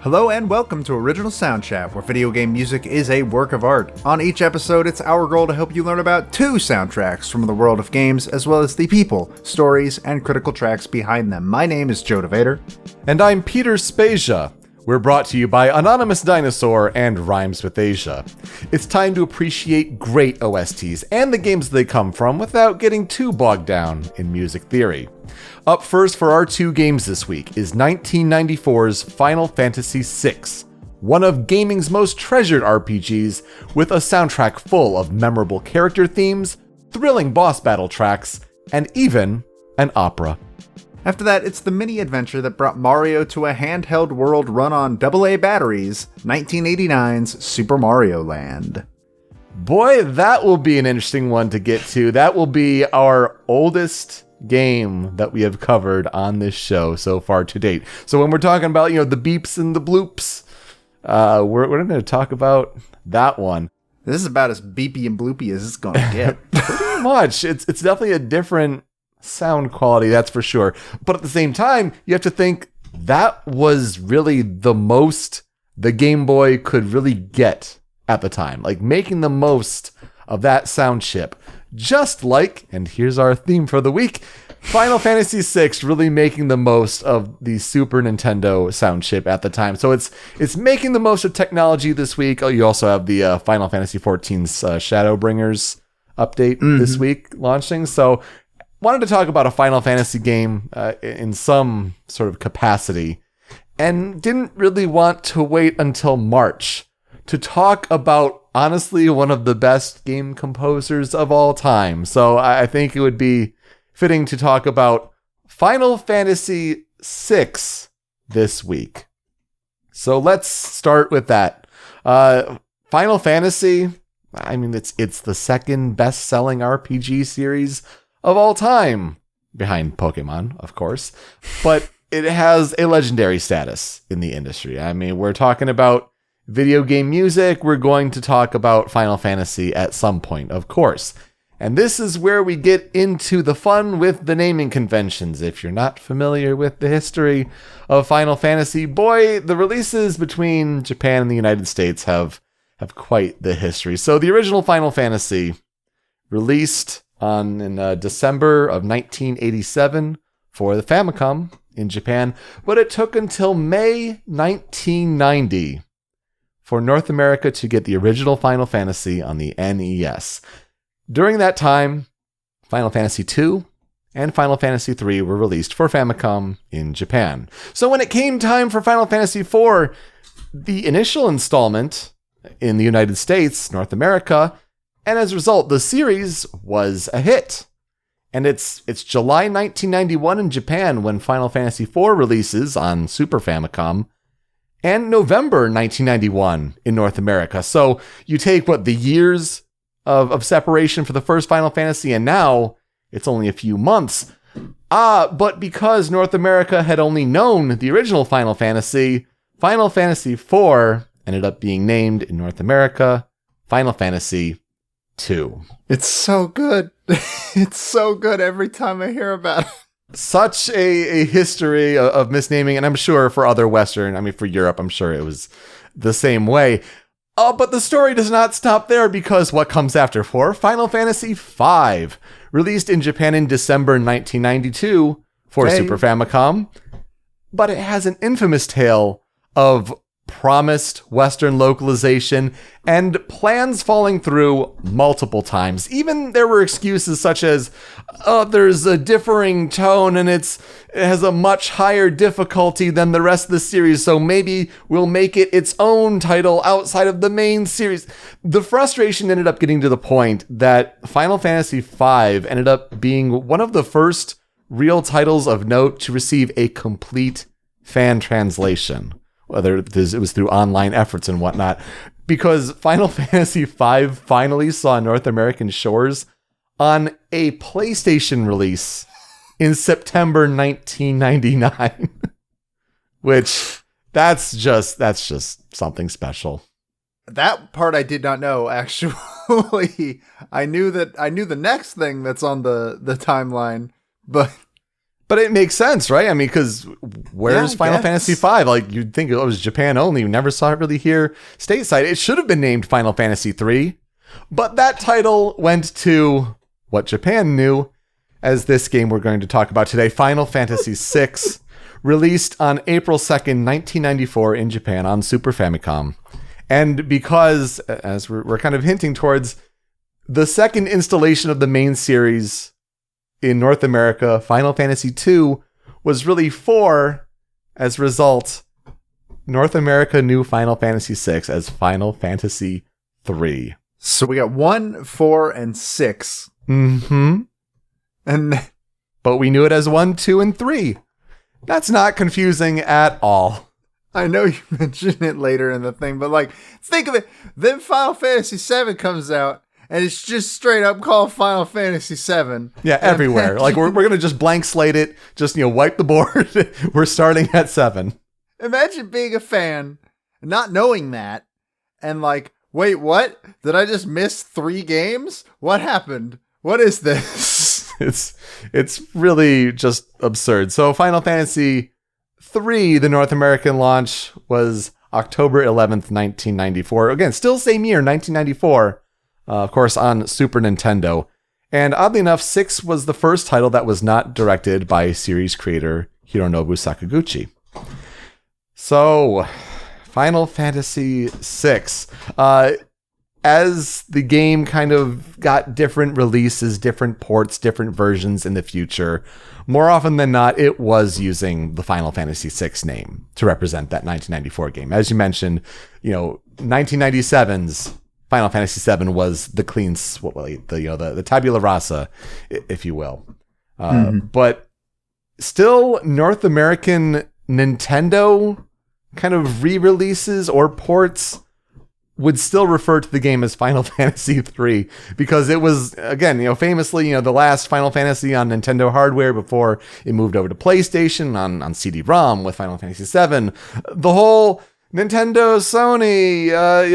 Hello and welcome to Original Soundchat, where video game music is a work of art. On each episode, it's our goal to help you learn about 2 soundtracks from the world of games, as well as the people, stories, and critical tracks behind them. My name is DeVader. And I'm Peter Spezia. We're brought to you by Anonymous Dinosaur and Rhymes with Asia. It's time to appreciate great OSTs and the games they come from without getting too bogged down in music theory. Up first for our 2 games this week is 1994's Final Fantasy VI, one of gaming's most treasured RPGs with a soundtrack full of memorable character themes, thrilling boss battle tracks, and even an opera. After that, it's the mini-adventure that brought Mario to a handheld world run on AA batteries, 1989's Super Mario Land. Boy, that will be an interesting one to get to. That will be our oldest game that we have covered on this show so far to date. So when we're talking about, the beeps and the bloops, we're going to talk about that one. This is about as beepy and bloopy as it's going to get. Pretty much. It's definitely a different sound quality, that's for sure. But at the same time, you have to think that was really the most the Game Boy could really get at the time. Like making the most of that sound chip. Just like, and here's our theme for the week, Final Fantasy VI really making the most of the Super Nintendo sound chip at the time. So it's making the most of technology this week. Oh, you also have the Final Fantasy XIV's Shadowbringers update this week launching. So wanted to talk about a Final Fantasy game in some sort of capacity, and didn't really want to wait until March to talk about, honestly, one of the best game composers of all time. So I think it would be fitting to talk about Final Fantasy VI this week. So let's start with that. Final Fantasy, I mean, it's the second best-selling RPG series of all time, behind Pokemon, of course, but it has a legendary status in the industry. I mean, we're talking about video game music, we're going to talk about Final Fantasy at some point, of course. And this is where we get into the fun with the naming conventions. If you're not familiar with the history of Final Fantasy, boy, the releases between Japan and the United States have quite the history. So the original Final Fantasy released in December of 1987 for the Famicom in Japan, but it took until May 1990 for North America to get the original Final Fantasy on the NES. During that time, Final Fantasy II and Final Fantasy III were released for Famicom in Japan. So when it came time for Final Fantasy IV, the initial installment in the United States, North America, and as a result, the series was a hit. And it's July 1991 in Japan when Final Fantasy IV releases on Super Famicom, and November 1991 in North America. So you take, the years of separation for the first Final Fantasy, and now it's only a few months. But because North America had only known the original Final Fantasy IV ended up being named in North America Final Fantasy II. It's so good. It's so good every time I hear about it. Such a history of misnaming, and I'm sure for other Western, for Europe, I'm sure it was the same way. But the story does not stop there, because what comes after Final Fantasy V, released in Japan in December 1992 for Super Famicom, but it has an infamous tale of promised Western localization and plans falling through multiple times. Even there were excuses such as, there's a differing tone and it has a much higher difficulty than the rest of the series, so maybe we'll make it its own title outside of the main series. The frustration ended up getting to the point that Final Fantasy V ended up being one of the first real titles of note to receive a complete fan translation, whether it was through online efforts and whatnot, because Final Fantasy V finally saw North American shores on a PlayStation release in September 1999, which that's just something special. That part I did not know, actually. I knew the next thing that's on the timeline, but But it makes sense, right? I mean, because where's Final Fantasy V? Like, you'd think it was Japan only. You never saw it really here stateside. It should have been named Final Fantasy III. But that title went to what Japan knew as this game we're going to talk about today, Final Fantasy VI, released on April 2nd, 1994 in Japan on Super Famicom. And because, as we're kind of hinting towards, the second installation of the main series in North America, Final Fantasy II, was really 4. As a result, North America knew Final Fantasy VI as Final Fantasy III. So we got 1, 4, and 6. Mm-hmm. But we knew it as 1, 2, and 3. That's not confusing at all. I know you mentioned it later in the thing, but like, think of it. Then Final Fantasy VII comes out, and it's just straight up called Final Fantasy VII. Yeah, everywhere. Like, we're going to just blank slate it, just, wipe the board. We're starting at 7. Imagine being a fan, not knowing that, and like, wait, what? Did I just miss 3 games? What happened? What is this? It's really just absurd. So Final Fantasy III, the North American launch, was October 11th, 1994. Again, still same year, 1994. Of course, on Super Nintendo. And oddly enough, 6 was the first title that was not directed by series creator Hironobu Sakaguchi. So, Final Fantasy VI. As the game kind of got different releases, different ports, different versions in the future, more often than not, it was using the Final Fantasy VI name to represent that 1994 game. As you mentioned, 1997's Final Fantasy VII was the clean, the tabula rasa, if you will. But still, North American Nintendo kind of re-releases or ports would still refer to the game as Final Fantasy III because it was, again, famously, the last Final Fantasy on Nintendo hardware before it moved over to PlayStation on CD-ROM with Final Fantasy VII. The whole Nintendo, Sony,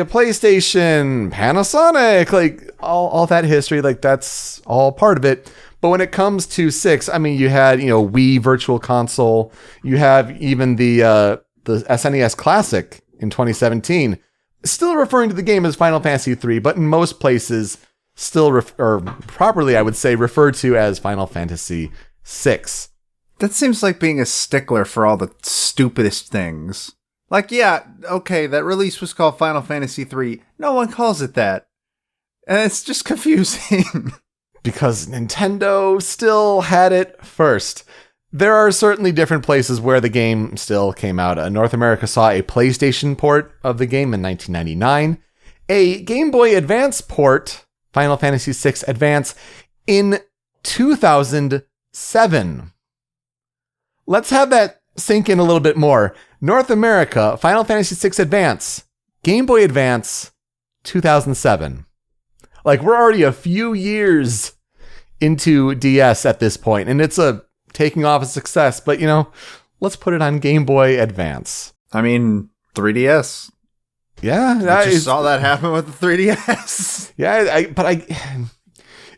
PlayStation, Panasonic, like all that history, like that's all part of it. But when it comes to 6, I mean, you had, Wii Virtual Console, you have even the SNES Classic in 2017, still referring to the game as Final Fantasy III, but in most places still, or properly, I would say, referred to as Final Fantasy VI. That seems like being a stickler for all the stupidest things. Like, yeah, okay, that release was called Final Fantasy III. No one calls it that. And it's just confusing. Because Nintendo still had it first. There are certainly different places where the game still came out. North America saw a PlayStation port of the game in 1999. A Game Boy Advance port, Final Fantasy VI Advance, in 2007. Let's have that sink in a little bit more. North America, Final Fantasy VI Advance, Game Boy Advance, 2007. Like, we're already a few years into DS at this point, and it's taking off a success, but let's put it on Game Boy Advance. I mean, 3DS. Yeah, I just saw that happen with the 3DS. Yeah,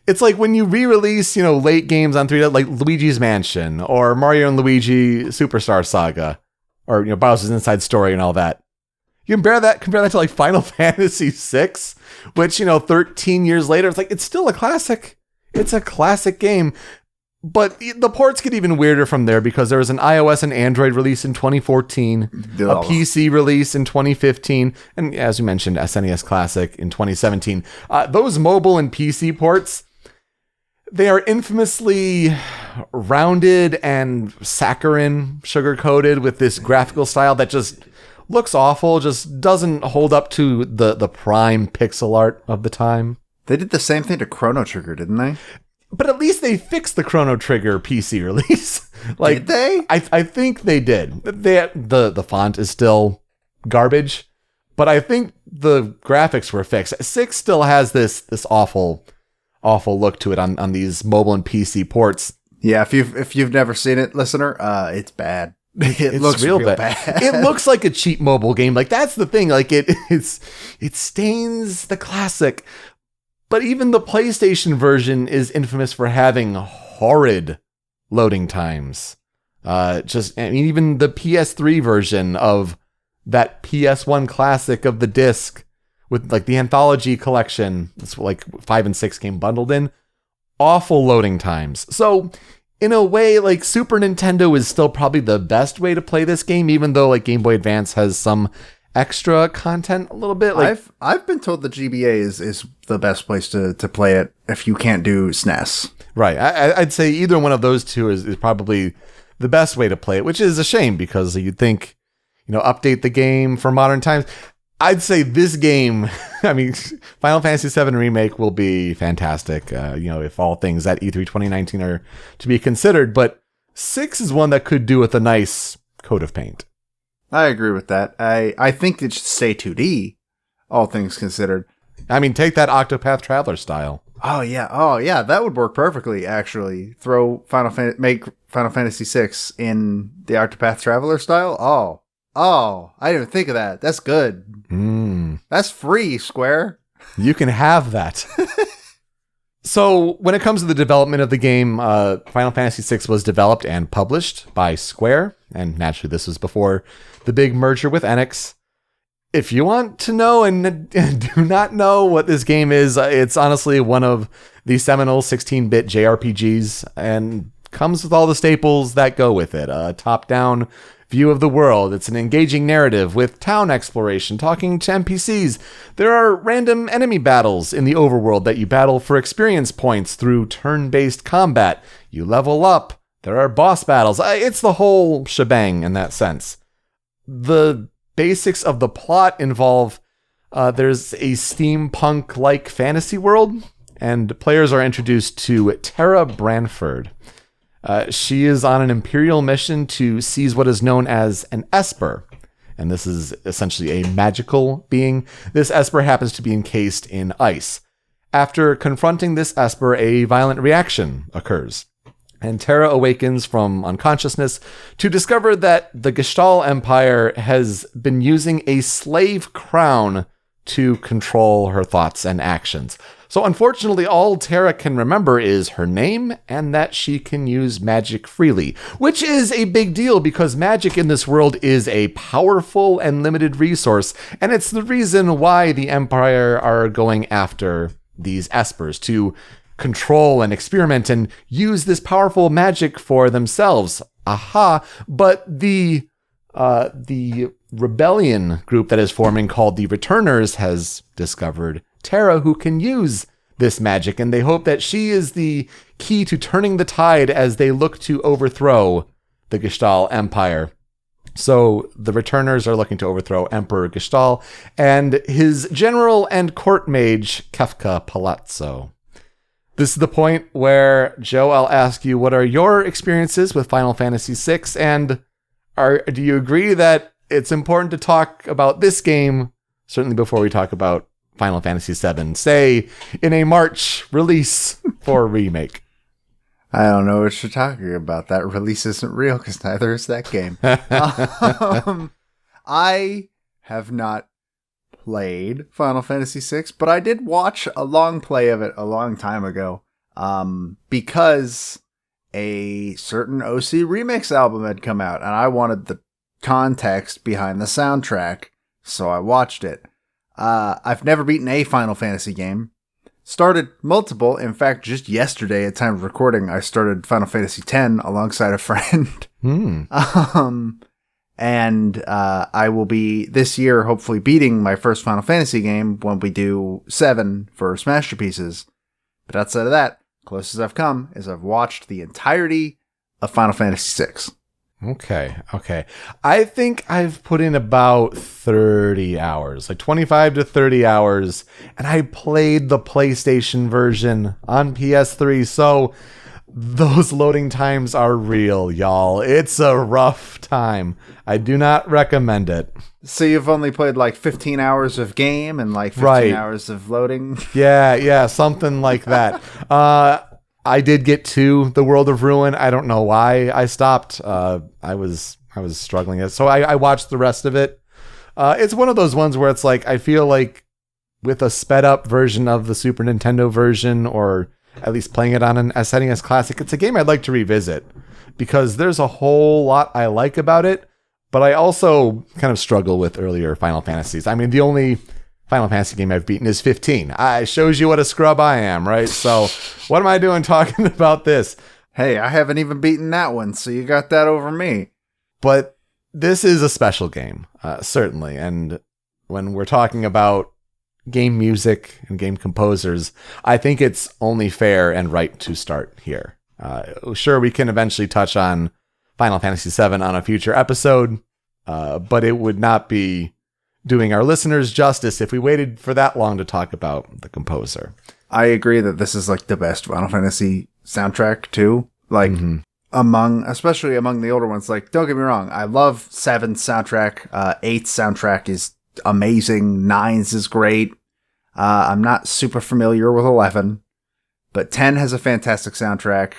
it's like when you re-release, late games on 3DS, like Luigi's Mansion or Mario and Luigi Superstar Saga, or Bowser's Inside Story and all that. You compare that to like Final Fantasy VI, which 13 years later, it's still a classic. It's a classic game. But the ports get even weirder from there because there was an iOS and Android release in 2014, a PC release in 2015, and as you mentioned, SNES Classic in 2017. Those mobile and PC ports, they are infamously rounded and saccharine, sugar-coated with this graphical style that just looks awful, just doesn't hold up to the prime pixel art of the time. They did the same thing to Chrono Trigger, didn't they? But at least they fixed the Chrono Trigger PC release. Did they? I think they did. The font is still garbage, but I think the graphics were fixed. 6 still has this awful look to it on these mobile and PC ports. Yeah, if you've never seen it, listener, it's bad. It looks real bad. It looks like a cheap mobile game. Like, that's the thing. Like, it stains the classic. But even the PlayStation version is infamous for having horrid loading times. Even the PS3 version of that PS1 classic of the disc with like the anthology collection, it's like 5 and 6 came bundled in. Awful loading times. So in a way, like Super Nintendo is still probably the best way to play this game, even though like Game Boy Advance has some extra content a little bit. Like I've been told the GBA is the best place to play it if you can't do SNES. Right. I'd say either one of those two is probably the best way to play it, which is a shame because you'd think, update the game for modern times. I'd say this game, Final Fantasy VII Remake will be fantastic, if all things at E3 2019 are to be considered. But 6 is one that could do with a nice coat of paint. I agree with that. I think it should stay 2D, all things considered. Take that Octopath Traveler style. Oh yeah, that would work perfectly, actually. Make Final Fantasy VI in the Octopath Traveler style? Oh, I didn't even think of that. That's good. That's free, Square. You can have that. So, when it comes to the development of the game, Final Fantasy VI was developed and published by Square, and naturally this was before the big merger with Enix. If you want to know and do not know what this game is, it's honestly one of the seminal 16-bit JRPGs and comes with all the staples that go with it. A top-down view of the world. It's an engaging narrative with town exploration, talking to NPCs. There are random enemy battles in the overworld that you battle for experience points through turn-based combat. You level up. There are boss battles. It's the whole shebang in that sense. The basics of the plot involve there's a steampunk-like fantasy world, and players are introduced to Tara Branford. She is on an imperial mission to seize what is known as an Esper, and this is essentially a magical being. This Esper happens to be encased in ice. After confronting this Esper, a violent reaction occurs, and Tara awakens from unconsciousness to discover that the Gestalt Empire has been using a slave crown to control her thoughts and actions. So unfortunately, all Tara can remember is her name and that she can use magic freely, which is a big deal because magic in this world is a powerful and limited resource, and it's the reason why the Empire are going after these Espers, to control and experiment and use this powerful magic for themselves. Aha! But the rebellion group that is forming, called the Returners, has discovered Tara, who can use this magic, and they hope that she is the key to turning the tide as they look to overthrow the Gestalt Empire. So the Returners are looking to overthrow Emperor Gestalt and his general and court mage, Kefka Palazzo. This is the point where, Joe, I'll ask you, what are your experiences with Final Fantasy VI, and do you agree that it's important to talk about this game, certainly before we talk about Final Fantasy VII, say, in a March release for a remake? I don't know what you're talking about. That release isn't real because neither is that game. I have not played Final Fantasy VI, but I did watch a long play of it a long time ago because a certain OC Remix album had come out, and I wanted the context behind the soundtrack, so I watched it. I've never beaten a Final Fantasy game. Started multiple. In fact, just yesterday at time of recording, I started Final Fantasy X alongside a friend. And I will be, this year, hopefully beating my first Final Fantasy game when we do 7 for Masterpieces. But outside of that, closest I've come is I've watched the entirety of Final Fantasy VI. Okay. I think I've put in about 30 hours, like 25 to 30 hours, and I played the PlayStation version on PS3, so those loading times are real, y'all. It's a rough time. I do not recommend it. So you've only played like 15 hours of game and like 15 hours of loading? Yeah, something like that. I did get to the World of Ruin. I don't know why I stopped. I was struggling. So I watched the rest of it. It's one of those ones where it's like, I feel like with a sped up version of the Super Nintendo version, or at least playing it on an SNES Classic, it's a game I'd like to revisit because there's a whole lot I like about it, but I also kind of struggle with earlier Final Fantasies. I mean, the only Final Fantasy game I've beaten is 15. It shows you what a scrub I am, right? So what am I doing talking about this? Hey, I haven't even beaten that one, so you got that over me. But this is a special game, certainly. And when we're talking about game music and game composers, I think it's only fair and right to start here. Sure, we can eventually touch on Final Fantasy VII on a future episode, but it would not be doing our listeners justice if we waited for that long to talk about the composer. I agree that this is like the best Final Fantasy soundtrack too. Like especially among the older ones. Like, don't get me wrong, I love 7's soundtrack. 8's soundtrack is amazing. 9's is great. I'm not super familiar with 11, but 10 has a fantastic soundtrack.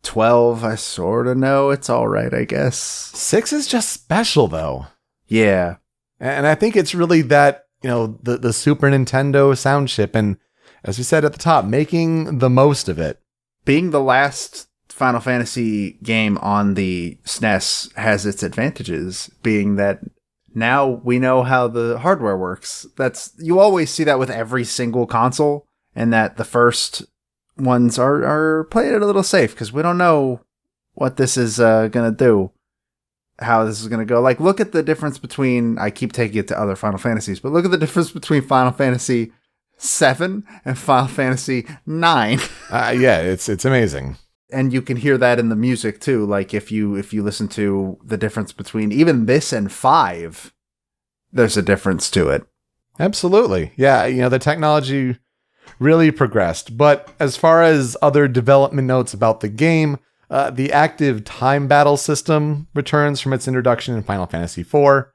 12, I sort of know it's all right, I guess. 6 is just special though. Yeah. And I think it's really that, the Super Nintendo sound chip, and as we said at the top, making the most of it. Being the last Final Fantasy game on the SNES has its advantages, being that now we know how the hardware works. You always see that with every single console, and that the first ones are playing it a little safe, because we don't know what this is going to do. How this is going to go. Like, look at the difference between, I keep taking it to other Final Fantasies, but look at the difference between Final Fantasy 7 and Final Fantasy 9. Yeah, it's amazing. And you can hear that in the music too. Like, if you listen to the difference between even this and 5, there's a difference to it. Absolutely. Yeah, the technology really progressed. But as far as other development notes about the game, the active time battle system returns from its introduction in Final Fantasy IV,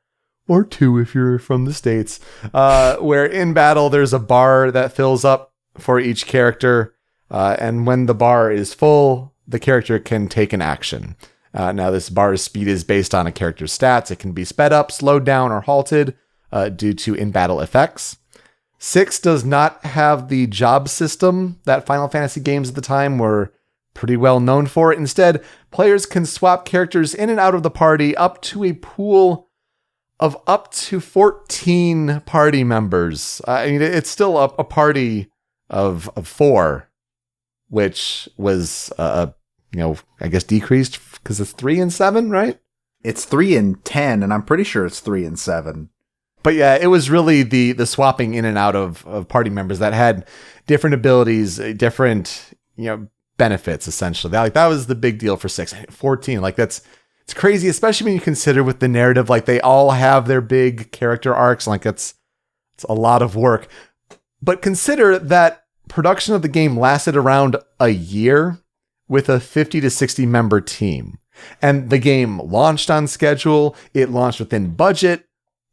or 2 if you're from the States, where in battle there's a bar that fills up for each character, and when the bar is full, the character can take an action. Now, this bar's speed is based on a character's stats. It can be sped up, slowed down, or halted due to in-battle effects. 6 does not have the job system that Final Fantasy games at the time were pretty well known for. Instead, players can swap characters in and out of the party up to a pool of up to 14 party members. I mean, it's still a party of 4, which was, I guess decreased because it's 3 and 7, right? It's 3 and 10, and I'm pretty sure it's 3 and 7. But yeah, it was really the swapping in and out of party members that had different abilities, different, benefits, essentially. That was the big deal for 6. 14, it's crazy, especially when you consider with the narrative, they all have their big character arcs. It's a lot of work. But consider that production of the game lasted around a year with a 50 to 60 member team. And the game launched on schedule. It launched within budget.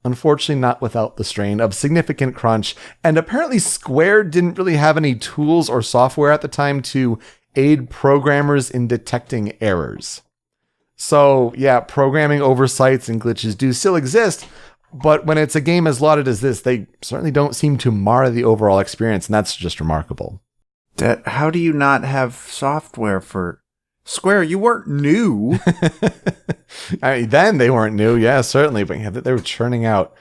Unfortunately, not without the strain of significant crunch. And apparently Square didn't really have any tools or software at the time to aid programmers in detecting errors. So yeah, programming oversights and glitches do still exist, but when it's a game as lauded as this, they certainly don't seem to mar the overall experience, and that's just remarkable. How do you not have software for Square? You weren't new. I mean, then they weren't new, yeah, certainly, but yeah, they were churning out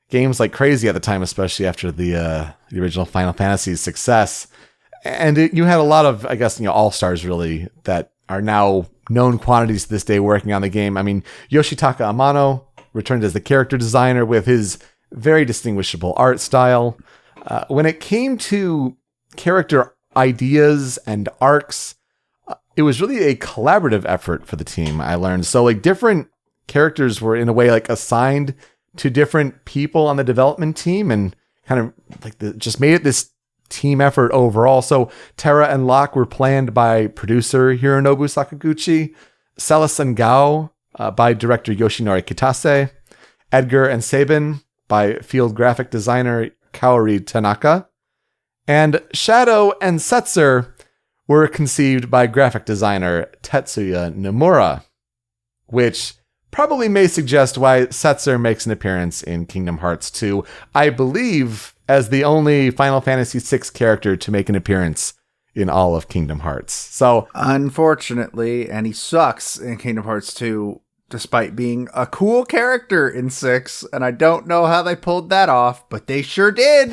games like crazy at the time, especially after the original Final Fantasy's success. And you had a lot of, I guess, all-stars really that are now known quantities to this day working on the game. I mean, Yoshitaka Amano returned as the character designer with his very distinguishable art style. When it came to character ideas and arcs, it was really a collaborative effort for the team, I learned. So different characters were in a way assigned to different people on the development team, and kind of just made it this team effort overall. So Terra and Locke were planned by producer Hironobu Sakaguchi, Celis and Gao by director Yoshinori Kitase, Edgar and Sabin by field graphic designer Kaori Tanaka, and Shadow and Setzer were conceived by graphic designer Tetsuya Nomura, which probably may suggest why Setzer makes an appearance in Kingdom Hearts 2, I believe, as the only Final Fantasy VI character to make an appearance in all of Kingdom Hearts. So unfortunately, and he sucks in Kingdom Hearts 2, despite being a cool character in 6, and I don't know how they pulled that off, but they sure did.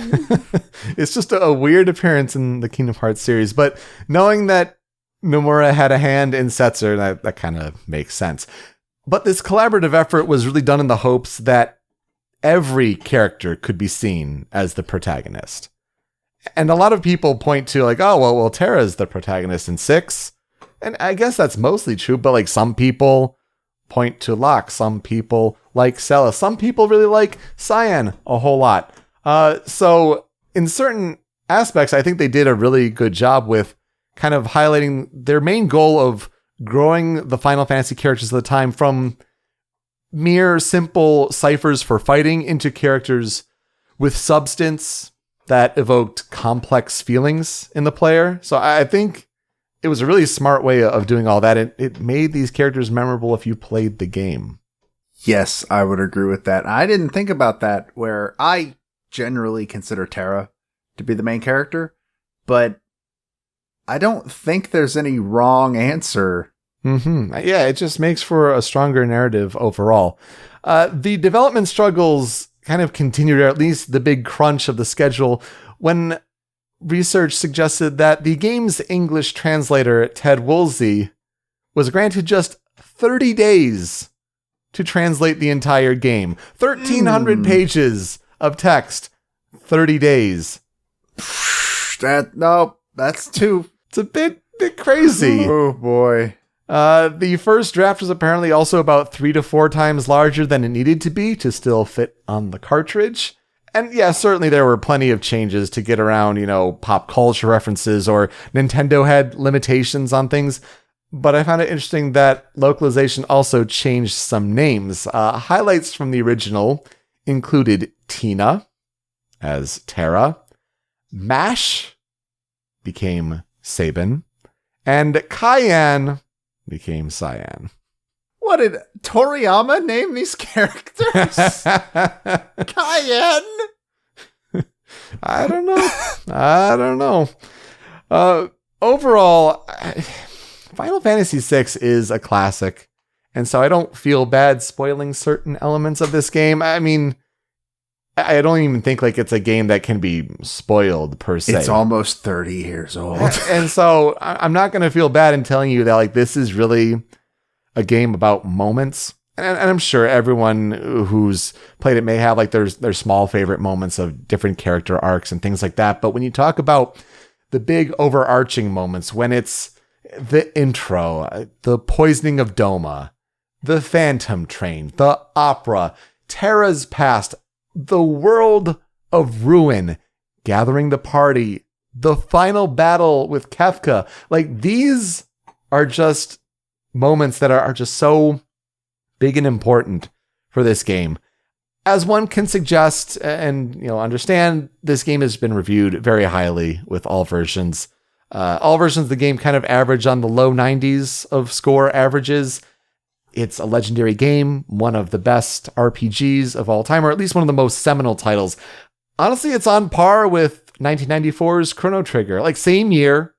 It's just a weird appearance in the Kingdom Hearts series, but knowing that Nomura had a hand in Setzer, that kind of makes sense. But this collaborative effort was really done in the hopes that every character could be seen as the protagonist. And a lot of people point to like, oh, well, Terra's the protagonist in 6. And I guess that's mostly true, but like some people point to Locke, some people like Sella, some people really like Cyan a whole lot. So in certain aspects, I think they did a really good job with kind of highlighting their main goal of growing the Final Fantasy characters of the time from mere simple ciphers for fighting into characters with substance that evoked complex feelings in the player. So I think it was a really smart way of doing all that. It made these characters memorable if you played the game. Yes, I would agree with that. I didn't think about that, where I generally consider Terra to be the main character, but I don't think there's any wrong answer. Yeah, it just makes for a stronger narrative overall. The development struggles kind of continued, or at least the big crunch of the schedule, when research suggested that the game's English translator, Ted Woolsey, was granted just 30 days to translate the entire game. 1,300 pages of text, 30 days. That's too... It's a bit crazy. Oh, boy. The first draft was apparently also about 3 to 4 times larger than it needed to be to still fit on the cartridge. And yeah, certainly there were plenty of changes to get around, pop culture references, or Nintendo had limitations on things. But I found it interesting that localization also changed some names. Highlights from the original included Tina as Terra, Mash became Sabin, and Cayenne became Cyan. What did Toriyama name these characters? Cayenne? I don't know. Overall, Final Fantasy VI is a classic, and so I don't feel bad spoiling certain elements of this game. I mean, I don't even think like it's a game that can be spoiled per se. It's almost 30 years old. And so I'm not going to feel bad in telling you that like this is really a game about moments. And I'm sure everyone who's played it may have like their small favorite moments of different character arcs and things like that. But when you talk about the big overarching moments, when it's the intro, the poisoning of Doma, the Phantom Train, the opera, Terra's past, the world of ruin, gathering the party, the final battle with Kefka. Like these are just moments that are just so big and important for this game. As one can suggest and understand, this game has been reviewed very highly with all versions. All versions of the game kind of average on the low 90s of score averages. It's a legendary game, one of the best RPGs of all time, or at least one of the most seminal titles. Honestly, it's on par with 1994's Chrono Trigger. Like, same year,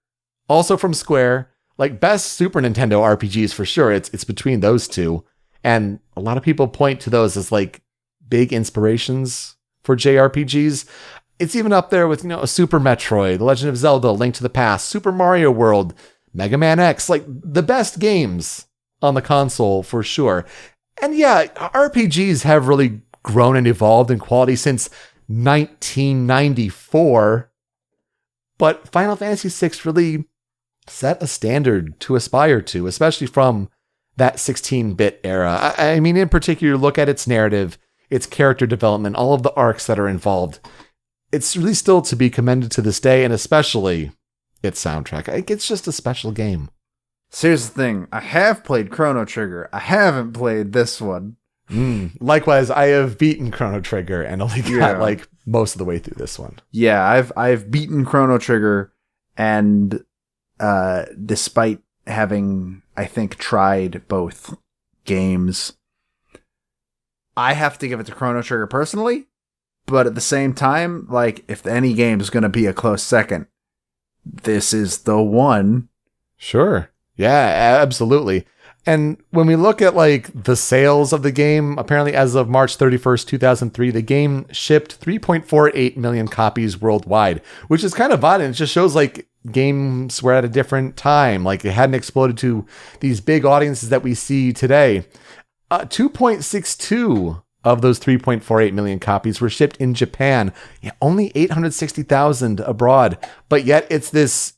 also from Square. Like, best Super Nintendo RPGs for sure. It's between those two. And a lot of people point to those as, like, big inspirations for JRPGs. It's even up there with, a Super Metroid, The Legend of Zelda, Link to the Past, Super Mario World, Mega Man X. Like, the best games on the console for sure. And yeah, RPGs have really grown and evolved in quality since 1994, but Final Fantasy VI really set a standard to aspire to, especially from that 16-bit era. I mean, in particular, look at its narrative, its character development, all of the arcs that are involved. It's really still to be commended to this day, and especially its soundtrack. It's just a special game. So here's the thing. I have played Chrono Trigger. I haven't played this one. Likewise, I have beaten Chrono Trigger and only got like most of the way through this one. Yeah, I've beaten Chrono Trigger, and despite having, I think, tried both games, I have to give it to Chrono Trigger personally. But at the same time, like, if any game is going to be a close second, this is the one. Sure. Yeah, absolutely. And when we look at like the sales of the game, apparently as of March 31st, 2003, the game shipped 3.48 million copies worldwide, which is kind of odd. And it just shows like games were at a different time. Like it hadn't exploded to these big audiences that we see today. 2.62 of those 3.48 million copies were shipped in Japan. Yeah, only 860,000 abroad. But yet it's this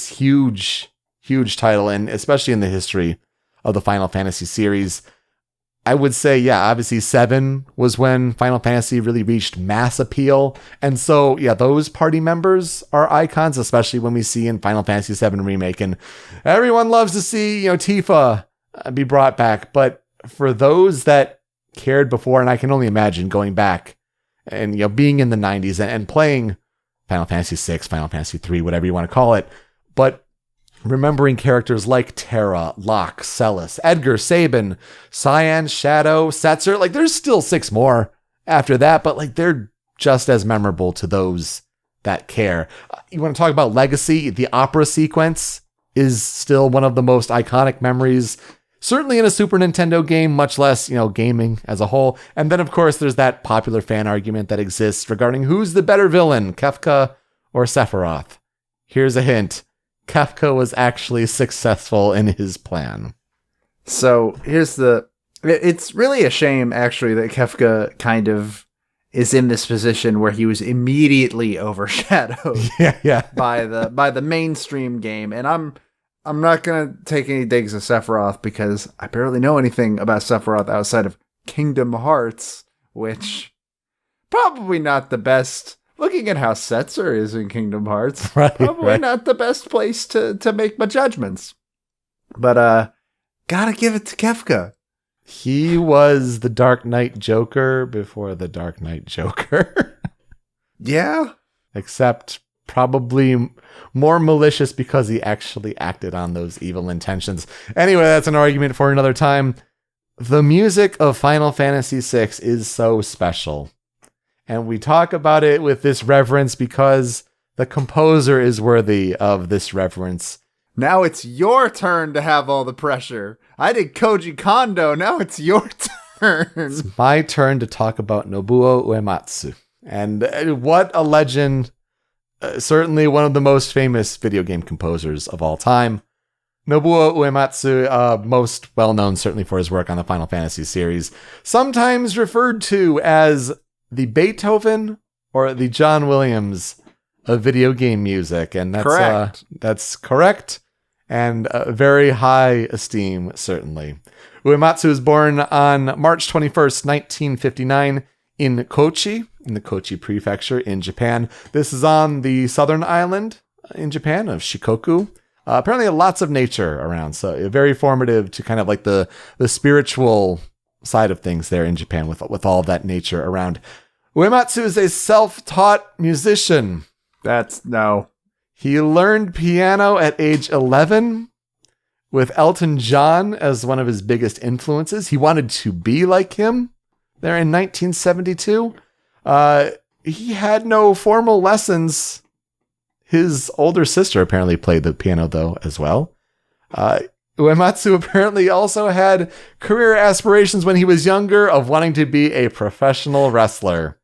huge title, and especially in the history of the Final Fantasy series. I would say, yeah, obviously 7 was when Final Fantasy really reached mass appeal. And so, yeah, those party members are icons, especially when we see in Final Fantasy 7 Remake. And everyone loves to see, Tifa be brought back. But for those that cared before, and I can only imagine going back and, being in the 90s and playing Final Fantasy 6, Final Fantasy 3, whatever you want to call it, but remembering characters like Terra, Locke, Celis, Edgar, Sabin, Cyan, Shadow, Setzer, like there's still 6 more after that, but like they're just as memorable to those that care. You want to talk about legacy? The opera sequence is still one of the most iconic memories, certainly in a Super Nintendo game, much less, gaming as a whole. And then of course there's that popular fan argument that exists regarding who's the better villain, Kefka or Sephiroth. Here's a hint. Kefka was actually successful in his plan. So it's really a shame actually that Kefka kind of is in this position where he was immediately overshadowed by the mainstream game. And I'm not going to take any digs at Sephiroth because I barely know anything about Sephiroth outside of Kingdom Hearts, which probably not the best. Looking at how Setzer is in Kingdom Hearts, probably not the best place to make my judgments. But gotta give it to Kefka. He was the Dark Knight Joker before the Dark Knight Joker. Yeah. Except probably more malicious because he actually acted on those evil intentions. Anyway, that's an argument for another time. The music of Final Fantasy VI is so special. And we talk about it with this reverence because the composer is worthy of this reverence. Now it's your turn to have all the pressure. I did Koji Kondo. Now it's your turn. It's my turn to talk about Nobuo Uematsu. And what a legend. Certainly one of the most famous video game composers of all time. Nobuo Uematsu, most well known certainly for his work on the Final Fantasy series. Sometimes referred to as the Beethoven or the John Williams of video game music. And that's correct. That's correct. And very high esteem, certainly. Uematsu was born on March 21st, 1959 in Kochi, in the Kochi prefecture in Japan. This is on the southern island in Japan of Shikoku. Apparently lots of nature around. So very formative to kind of like the spiritual side of things there in Japan with all of that nature around. Uematsu is a self-taught musician. He learned piano at age 11 with Elton John as one of his biggest influences. He wanted to be like him there in 1972. He had no formal lessons. His older sister apparently played the piano though as well. Uematsu apparently also had career aspirations when he was younger of wanting to be a professional wrestler.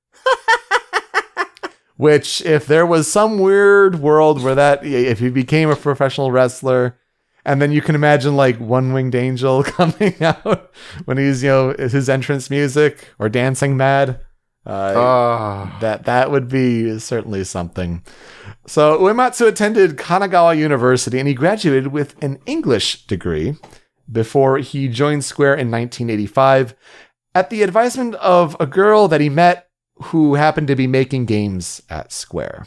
Which, if there was some weird world where if he became a professional wrestler, and then you can imagine like One Winged Angel coming out when he's, his entrance music or Dancing Mad, that would be certainly something. So Uematsu attended Kanagawa University and he graduated with an English degree before he joined Square in 1985 at the advisement of a girl that he met who happened to be making games at Square.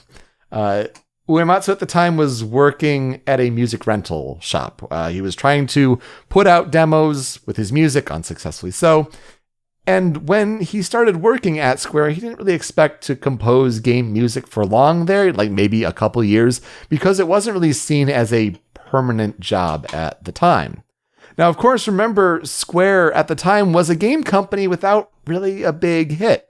Uematsu at the time was working at a music rental shop. He was trying to put out demos with his music, unsuccessfully so. And when he started working at Square, he didn't really expect to compose game music for long there, like maybe a couple years, because it wasn't really seen as a permanent job at the time. Now, of course, remember, Square at the time was a game company without really a big hit.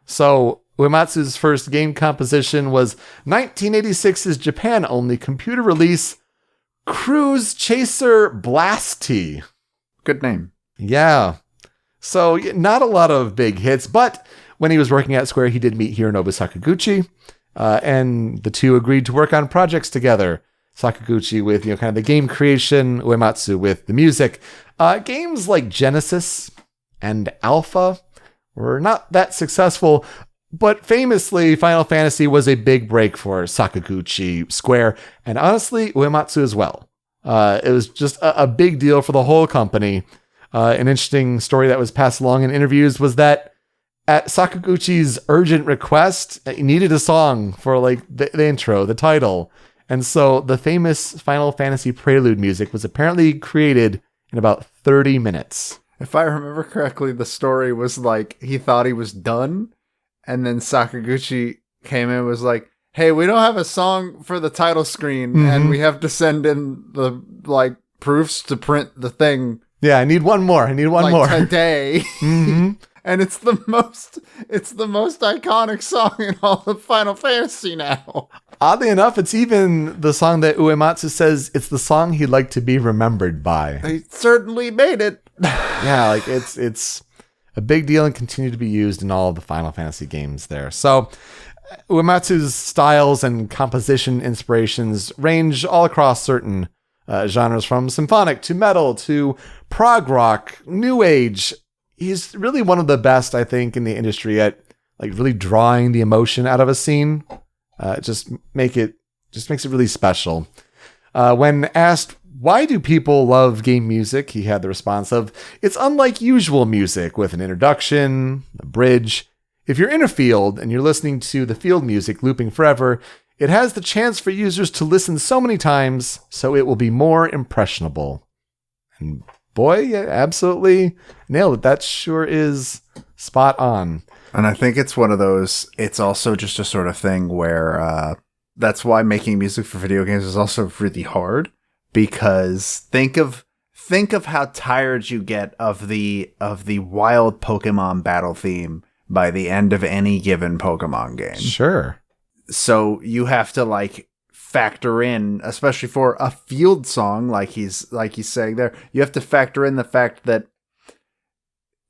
So Uematsu's first game composition was 1986's Japan-only computer release, Cruise Chaser Blasty. Good name. Yeah. So not a lot of big hits, but when he was working at Square, he did meet Hironobu Sakaguchi, and the two agreed to work on projects together. Sakaguchi with kind of the game creation, Uematsu with the music. Games like Genesis and Alpha were not that successful, but famously, Final Fantasy was a big break for Sakaguchi, Square, and honestly, Uematsu as well. It was just a big deal for the whole company. An interesting story that was passed along in interviews was that at Sakaguchi's urgent request, he needed a song for the intro, the title. And so the famous Final Fantasy prelude music was apparently created in about 30 minutes. If I remember correctly, the story was he thought he was done, and then Sakaguchi came in and was like, hey, we don't have a song for the title screen, and we have to send in the proofs to print the thing. Yeah, I need one more. Today. And it's the most iconic song in all of Final Fantasy now. Oddly enough, it's even the song that Uematsu says it's the song he'd like to be remembered by. They certainly made it. Yeah, it's a big deal and continued to be used in all of the Final Fantasy games there. So Uematsu's styles and composition inspirations range all across certain genres, from symphonic to metal to prog rock, new age. He's really one of the best, I think, in the industry at really drawing the emotion out of a scene. Just makes it really special. When asked why do people love game music, he had the response of, it's unlike usual music with an introduction, a bridge. If you're in a field and you're listening to the field music looping forever, it has the chance for users to listen so many times, so it will be more impressionable. And boy, yeah, absolutely nailed it. That sure is spot on. And I think it's one of those, it's also just a sort of thing where that's why making music for video games is also really hard, because think of how tired you get of the wild Pokemon battle theme by the end of any given Pokemon game. Sure. So you have to factor in, especially for a field song like he's saying there, you have to factor in the fact that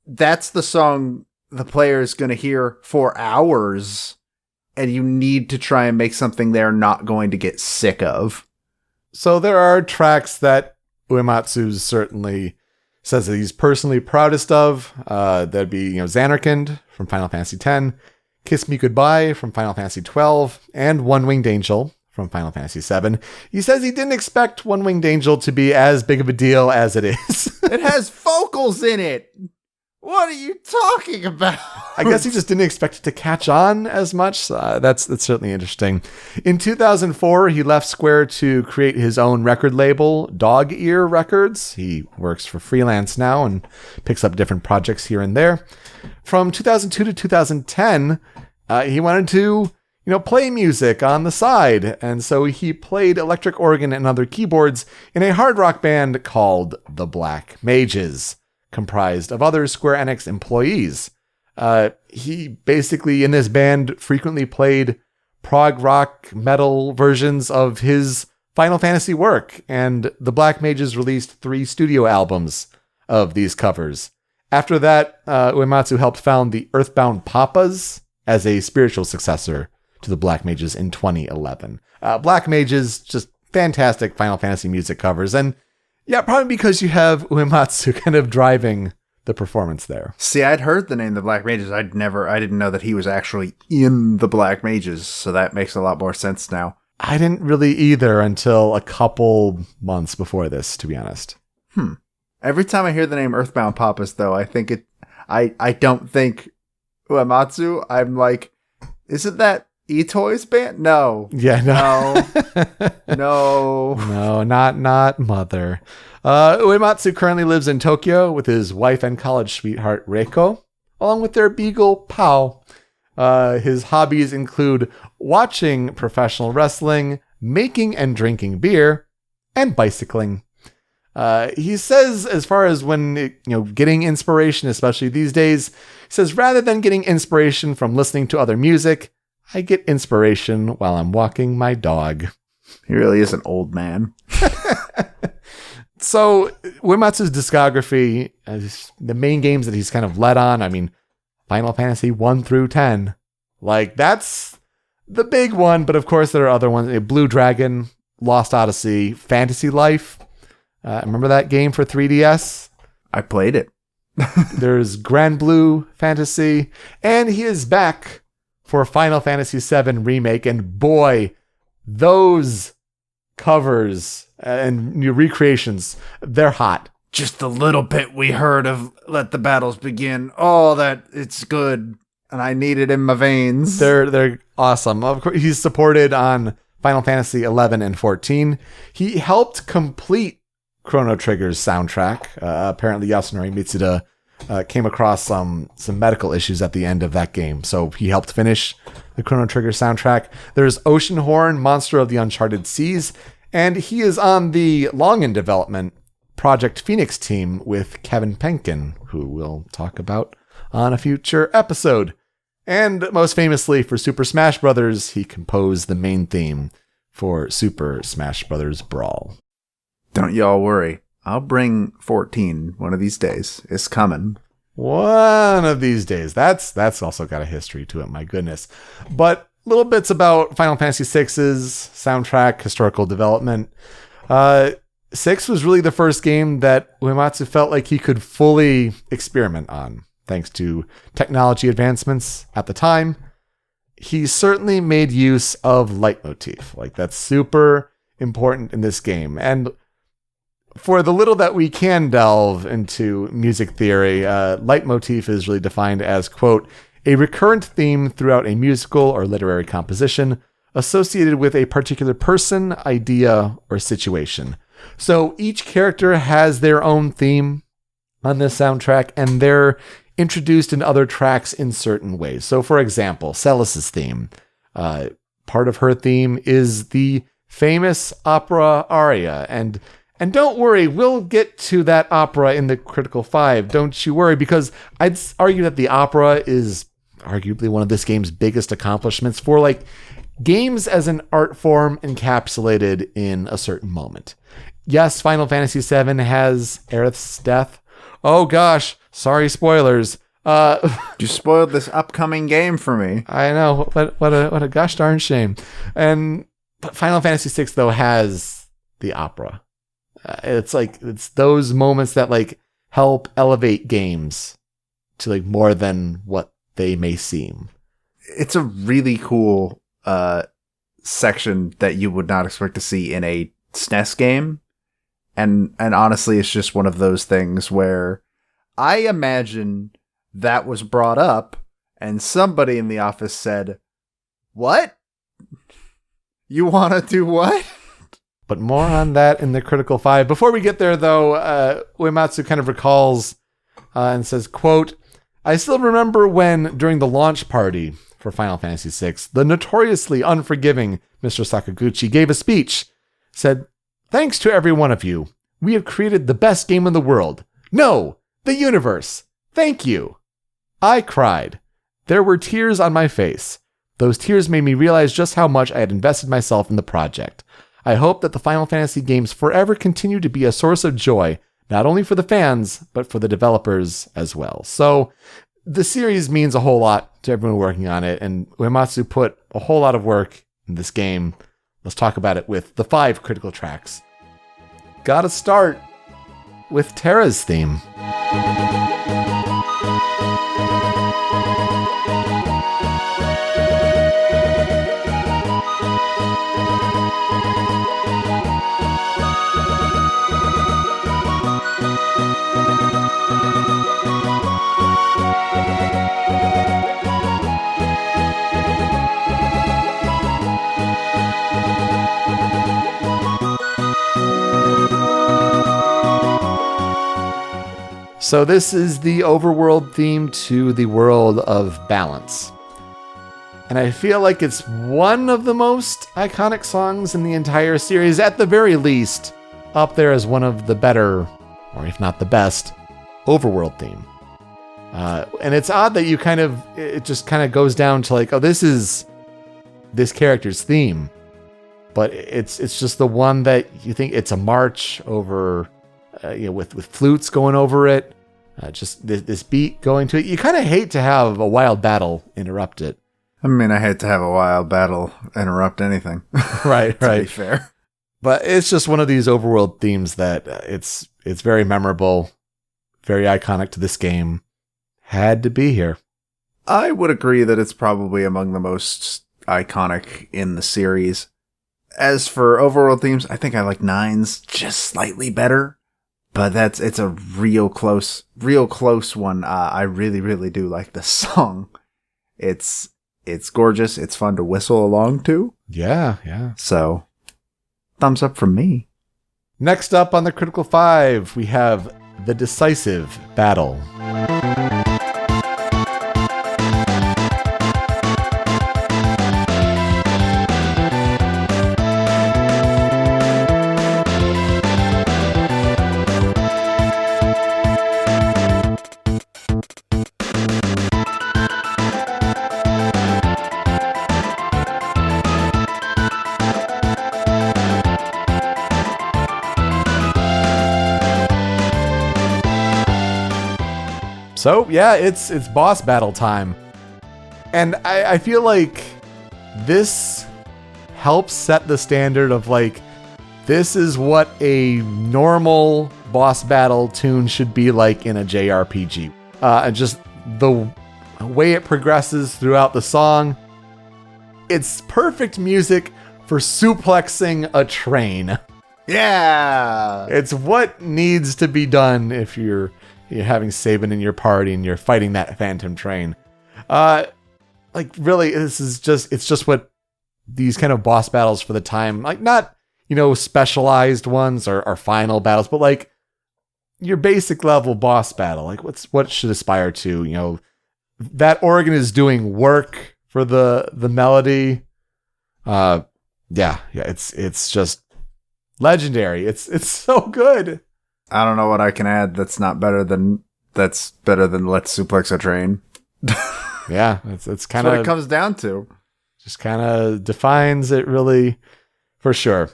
that's the song the player is going to hear for hours, and you need to try and make something they're not going to get sick of. So there are tracks that Uematsu certainly says that he's personally proudest of. That'd be Xanarkand from Final Fantasy X, Kiss Me Goodbye from Final Fantasy XII, and One Winged Angel from Final Fantasy VII. He says he didn't expect One Winged Angel to be as big of a deal as it is. It has vocals in it! What are you talking about? I guess he just didn't expect it to catch on as much. That's certainly interesting. In 2004, he left Square to create his own record label, Dog Ear Records. He works for freelance now and picks up different projects here and there. From 2002 to 2010, he wanted to play music on the side. And so he played electric organ and other keyboards in a hard rock band called the Black Mages, comprised of other Square Enix employees. He basically, in this band, frequently played prog rock metal versions of his Final Fantasy work, and the Black Mages released 3 studio albums of these covers. After that, Uematsu helped found the Earthbound Papas as a spiritual successor to the Black Mages in 2011. Black Mages, just fantastic Final Fantasy music covers, and yeah, probably because you have Uematsu kind of driving the performance there. See, I'd heard the name the Black Mages. I didn't know that he was actually in the Black Mages, so that makes a lot more sense now. I didn't really either until a couple months before this, to be honest. Every time I hear the name Earthbound Papas, though, I don't think Uematsu. I'm like, isn't that E-Toys band? No. Yeah, No, not Mother. Uematsu currently lives in Tokyo with his wife and college sweetheart Reiko, along with their beagle Pao. His hobbies include watching professional wrestling, making and drinking beer, and bicycling. He says, as far as when getting inspiration, especially these days, he says, rather than getting inspiration from listening to other music, I get inspiration while I'm walking my dog. He really is an old man. So Uematsu's discography, the main games that he's kind of led on, I mean, Final Fantasy 1 through 10. Like, that's the big one, but of course there are other ones. Blue Dragon, Lost Odyssey, Fantasy Life. Remember that game for 3DS? I played it. There's Grand Blue Fantasy, and he is back for Final Fantasy VII Remake, and boy, those covers and new recreations, they're hot. Just the little bit we heard of Let the Battles Begin. Oh, that it's good. And I need it in my veins. They're awesome. Of course, he's supported on Final Fantasy 11 and 14. He helped complete Chrono Trigger's soundtrack. Apparently, Yasunori Mitsuda came across some medical issues at the end of that game, so he helped finish the Chrono Trigger soundtrack. There's Oceanhorn, Monster of the Uncharted Seas, and he is on the long-in development Project Phoenix team with Kevin Penkin, who we'll talk about on a future episode. And most famously for Super Smash Bros., he composed the main theme for Super Smash Bros. Brawl. Don't y'all worry. I'll bring 14 one of these days. It's coming. One of these days. That's also got a history to it, my goodness. But little bits about Final Fantasy VI's soundtrack, historical development. 6 was really the first game that Uematsu felt like he could fully experiment on, thanks to technology advancements at the time. He certainly made use of leitmotif. Like, that's super important in this game. And for the little that we can delve into music theory, leitmotif is really defined as, quote, a recurrent theme throughout a musical or literary composition associated with a particular person, idea, or situation. So each character has their own theme on this soundtrack, and they're introduced in other tracks in certain ways. So, for example, Celis's theme. Part of her theme is the famous opera aria, and don't worry, we'll get to that opera in the Critical 5. Don't you worry, because I'd argue that the opera is arguably one of this game's biggest accomplishments for, like, games as an art form encapsulated in a certain moment. Yes, Final Fantasy VII has Aerith's death. Oh gosh, sorry, spoilers. You spoiled this upcoming game for me. I know, what a gosh darn shame. But Final Fantasy VI though has the opera. It's those moments that like help elevate games to like more than what they may seem. It's a really cool section that you would not expect to see in a SNES game. And honestly, it's just one of those things where I imagine that was brought up and somebody in the office said, "What? You want to do what?" But more on that in the Critical 5. Before we get there, though, Uematsu kind of recalls and says, quote, I still remember when, during the launch party for Final Fantasy VI, the notoriously unforgiving Mr. Sakaguchi gave a speech, said, thanks to every one of you. We have created the best game in the world. No, the universe. Thank you. I cried. There were tears on my face. Those tears made me realize just how much I had invested myself in the project. I hope that the Final Fantasy games forever continue to be a source of joy, not only for the fans, but for the developers as well. So the series means a whole lot to everyone working on it, and Uematsu put a whole lot of work in this game. Let's talk about it with the 5 critical tracks. Gotta start with Terra's theme. So this is the overworld theme to the world of balance. And I feel like it's one of the most iconic songs in the entire series, at the very least, up there as one of the better, or if not the best, overworld theme. And it's odd that it just kind of goes down to like, oh, this is this character's theme. But it's just the one that you think it's a march over, with flutes going over it. Just this beat going to it. You kind of hate to have a wild battle interrupt it. I mean, I hate to have a wild battle interrupt anything. Right, to right. be fair. But it's just one of these overworld themes that it's very memorable, very iconic to this game. Had to be here. I would agree that it's probably among the most iconic in the series. As for overworld themes, I think I like 9's just slightly better. But it's a real close one. I really, really do like this song. It's gorgeous. It's fun to whistle along to. Yeah. So, thumbs up from me. Next up on the Critical 5, we have The Decisive Battle. So, yeah, it's boss battle time. And I feel like this helps set the standard of, like, this is what a normal boss battle tune should be like in a JRPG. And just the way it progresses throughout the song, it's perfect music for suplexing a train. Yeah! It's what needs to be done if you're having Sabin in your party and you're fighting that phantom train. Like, really, it's just what these kind of boss battles for the time, like, not, specialized ones or final battles, but like your basic level boss battle. Like, what should aspire to, that organ is doing work for the melody. It's just legendary. It's so good. I don't know what I can add that's better than Let's Suplex a Train. Yeah, it's kind of what it comes down to. Just kind of defines it really, for sure.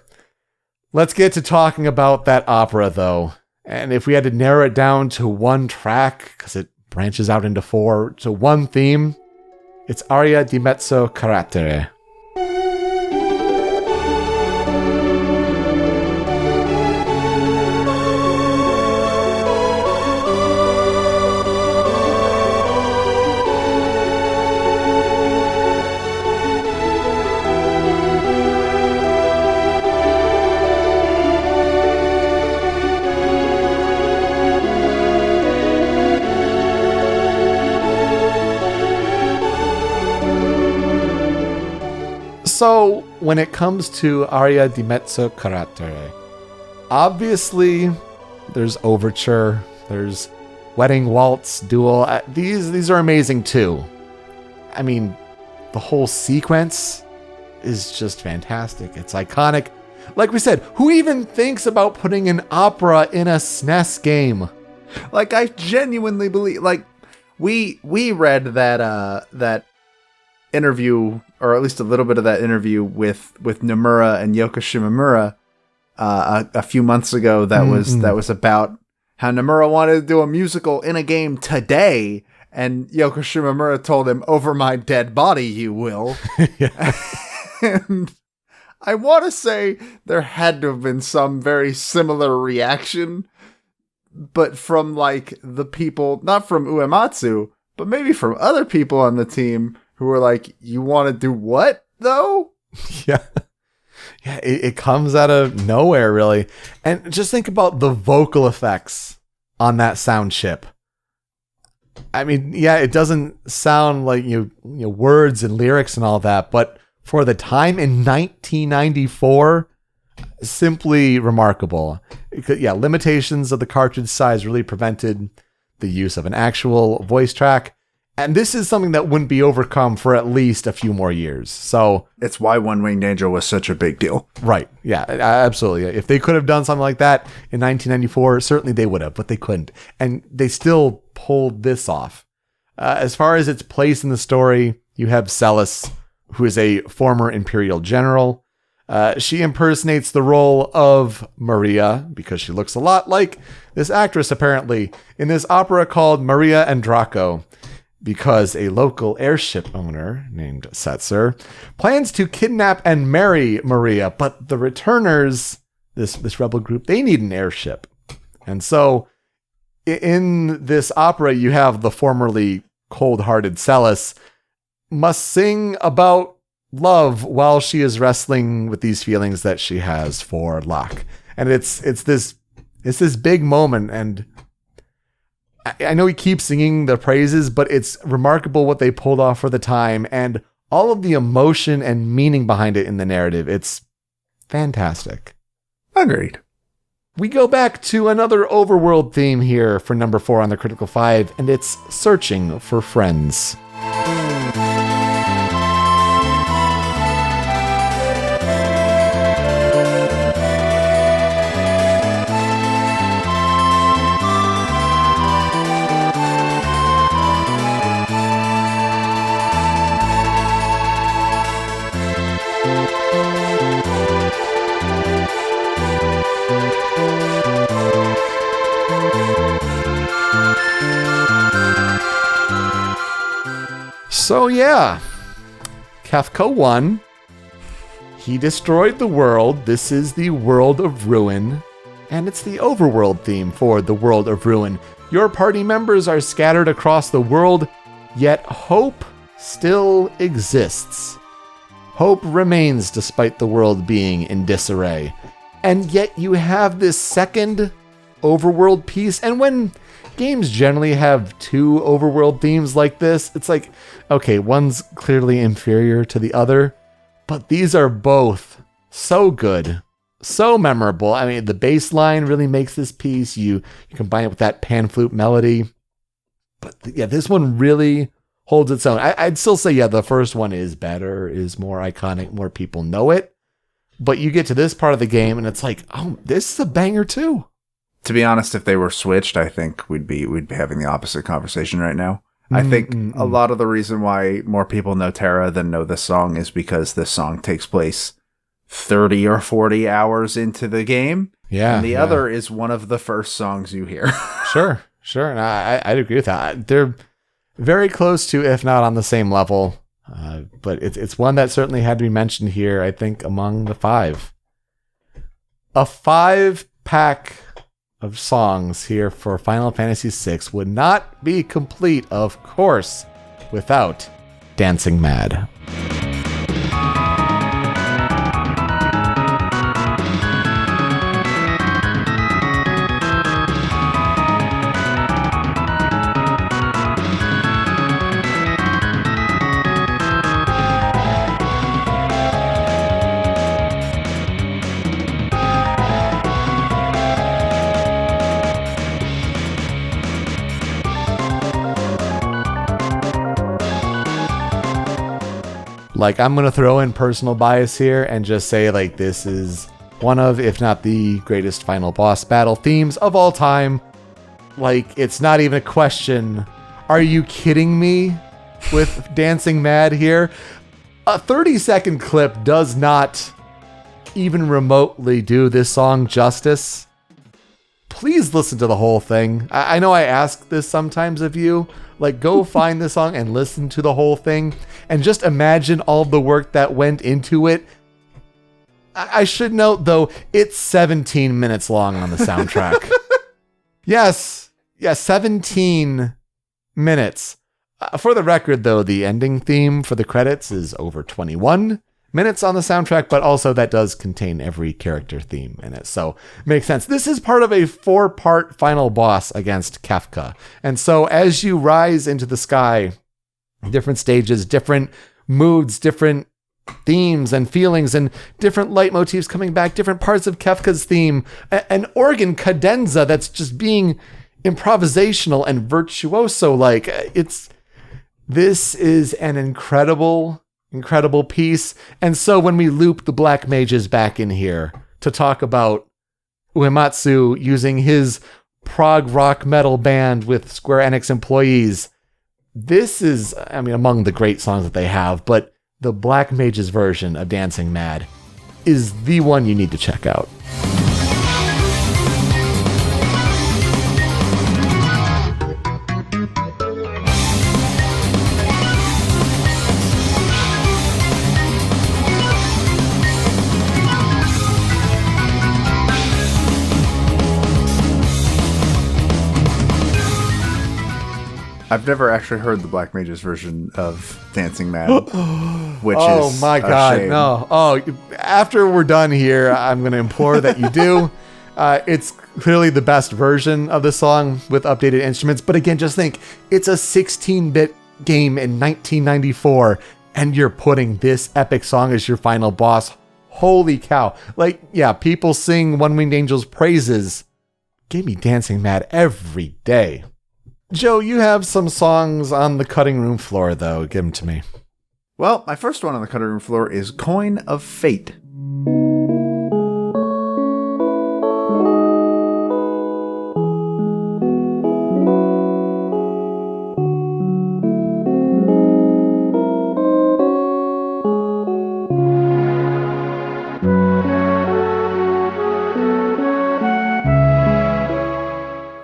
Let's get to talking about that opera, though. And if we had to narrow it down to one track, because it branches out into 4, to one theme, it's Aria di Mezzo Carattere. So, when it comes to Aria di Mezzo Carattere, obviously there's Overture, there's Wedding Waltz, Duel. These are amazing too. I mean, the whole sequence is just fantastic. It's iconic. Like we said, who even thinks about putting an opera in a SNES game? Like, I genuinely believe, like, we read that interview, or at least a little bit of that interview with Nomura and Yoko Shimomura a few months ago. That was about how Nomura wanted to do a musical in a game today, and Yoko Shimomura told him, "Over my dead body, you will." And I want to say there had to have been some very similar reaction, but from like the people, not from Uematsu, but maybe from other people on the team, who were like, "You want to do what, though?" Yeah. Yeah, it comes out of nowhere, really. And just think about the vocal effects on that sound chip. I mean, yeah, it doesn't sound like words and lyrics and all that, but for the time in 1994, simply remarkable. Limitations of the cartridge size really prevented the use of an actual voice track. And this is something that wouldn't be overcome for at least a few more years. So it's why One Winged Angel was such a big deal. Right. Yeah, absolutely. If they could have done something like that in 1994, certainly they would have, but they couldn't. And they still pulled this off. As far as its place in the story, you have Celis, who is a former Imperial general. She impersonates the role of Maria, because she looks a lot like this actress, apparently, in this opera called Maria and Draco, because a local airship owner named Setzer plans to kidnap and marry Maria, but the returners, this rebel group, they need an airship. And so in this opera, you have the formerly cold-hearted Celis must sing about love while she is wrestling with these feelings that she has for Locke. And it's this big moment, and I know he keeps singing the praises, but it's remarkable what they pulled off for the time and all of the emotion and meaning behind it in the narrative. It's fantastic. Agreed. We go back to another overworld theme here for number 4 on the Critical 5, and it's Searching for Friends. So yeah, Kefka won. He destroyed the world. This is the World of Ruin, and it's the overworld theme for the World of Ruin. Your party members are scattered across the world, yet hope still exists. Hope remains despite the world being in disarray. And yet you have this second overworld piece, and when games generally have 2 overworld themes like this, it's like, okay, one's clearly inferior to the other, but these are both so good, so memorable. I mean, the bass line really makes this piece. You combine it with that pan flute melody. But yeah, this one really holds its own. I'd still say, yeah, the first one is better, is more iconic, more people know it. But you get to this part of the game and it's like, oh, this is a banger too. To be honest, if they were switched, I think we'd be having the opposite conversation right now. I think a lot of the reason why more people know Terra than know this song is because this song takes place 30 or 40 hours into the game. Yeah. And the other is one of the first songs you hear. Sure. And I'd agree with that. They're very close to, if not on the same level. But it's one that certainly had to be mentioned here, I think, among the 5. A 5-pack of songs here for Final Fantasy VI would not be complete, of course, without Dancing Mad. Like, I'm going to throw in personal bias here and just say, like, this is one of, if not the greatest final boss battle themes of all time. Like, it's not even a question. Are you kidding me with Dancing Mad here? A 30-second clip does not even remotely do this song justice. Please listen to the whole thing. I know I ask this sometimes of you. Like, go find this song and listen to the whole thing. And just imagine all the work that went into it. I should note, though, it's 17 minutes long on the soundtrack. Yes, 17 minutes. For the record, though, the ending theme for the credits is over 21 minutes on the soundtrack, but also that does contain every character theme in it. So makes sense. This is part of a 4-part final boss against Kefka. And so as you rise into the sky, different stages, different moods, different themes and feelings, and different leitmotifs coming back, different parts of Kefka's theme, an organ cadenza that's just being improvisational and virtuoso. Like, it's This is an incredible, incredible piece. And so when we loop the Black Mages back in here to talk about Uematsu using his prog rock metal band with Square Enix employees, this is, among the great songs that they have, but the Black Mages version of Dancing Mad is the one you need to check out. I've never actually heard the Black Mages version of Dancing Mad, which is oh my god, shame. No. Oh, after we're done here, I'm going to implore that you do. It's clearly the best version of the song with updated instruments. But again, just think, it's a 16-bit game in 1994, and you're putting this epic song as your final boss. Holy cow. Like, yeah, people sing One Winged Angel's praises. Give me Dancing Mad every day. Joe, you have some songs on the cutting room floor, though. Give them to me. Well, my first one on the cutting room floor is Coin of Fate.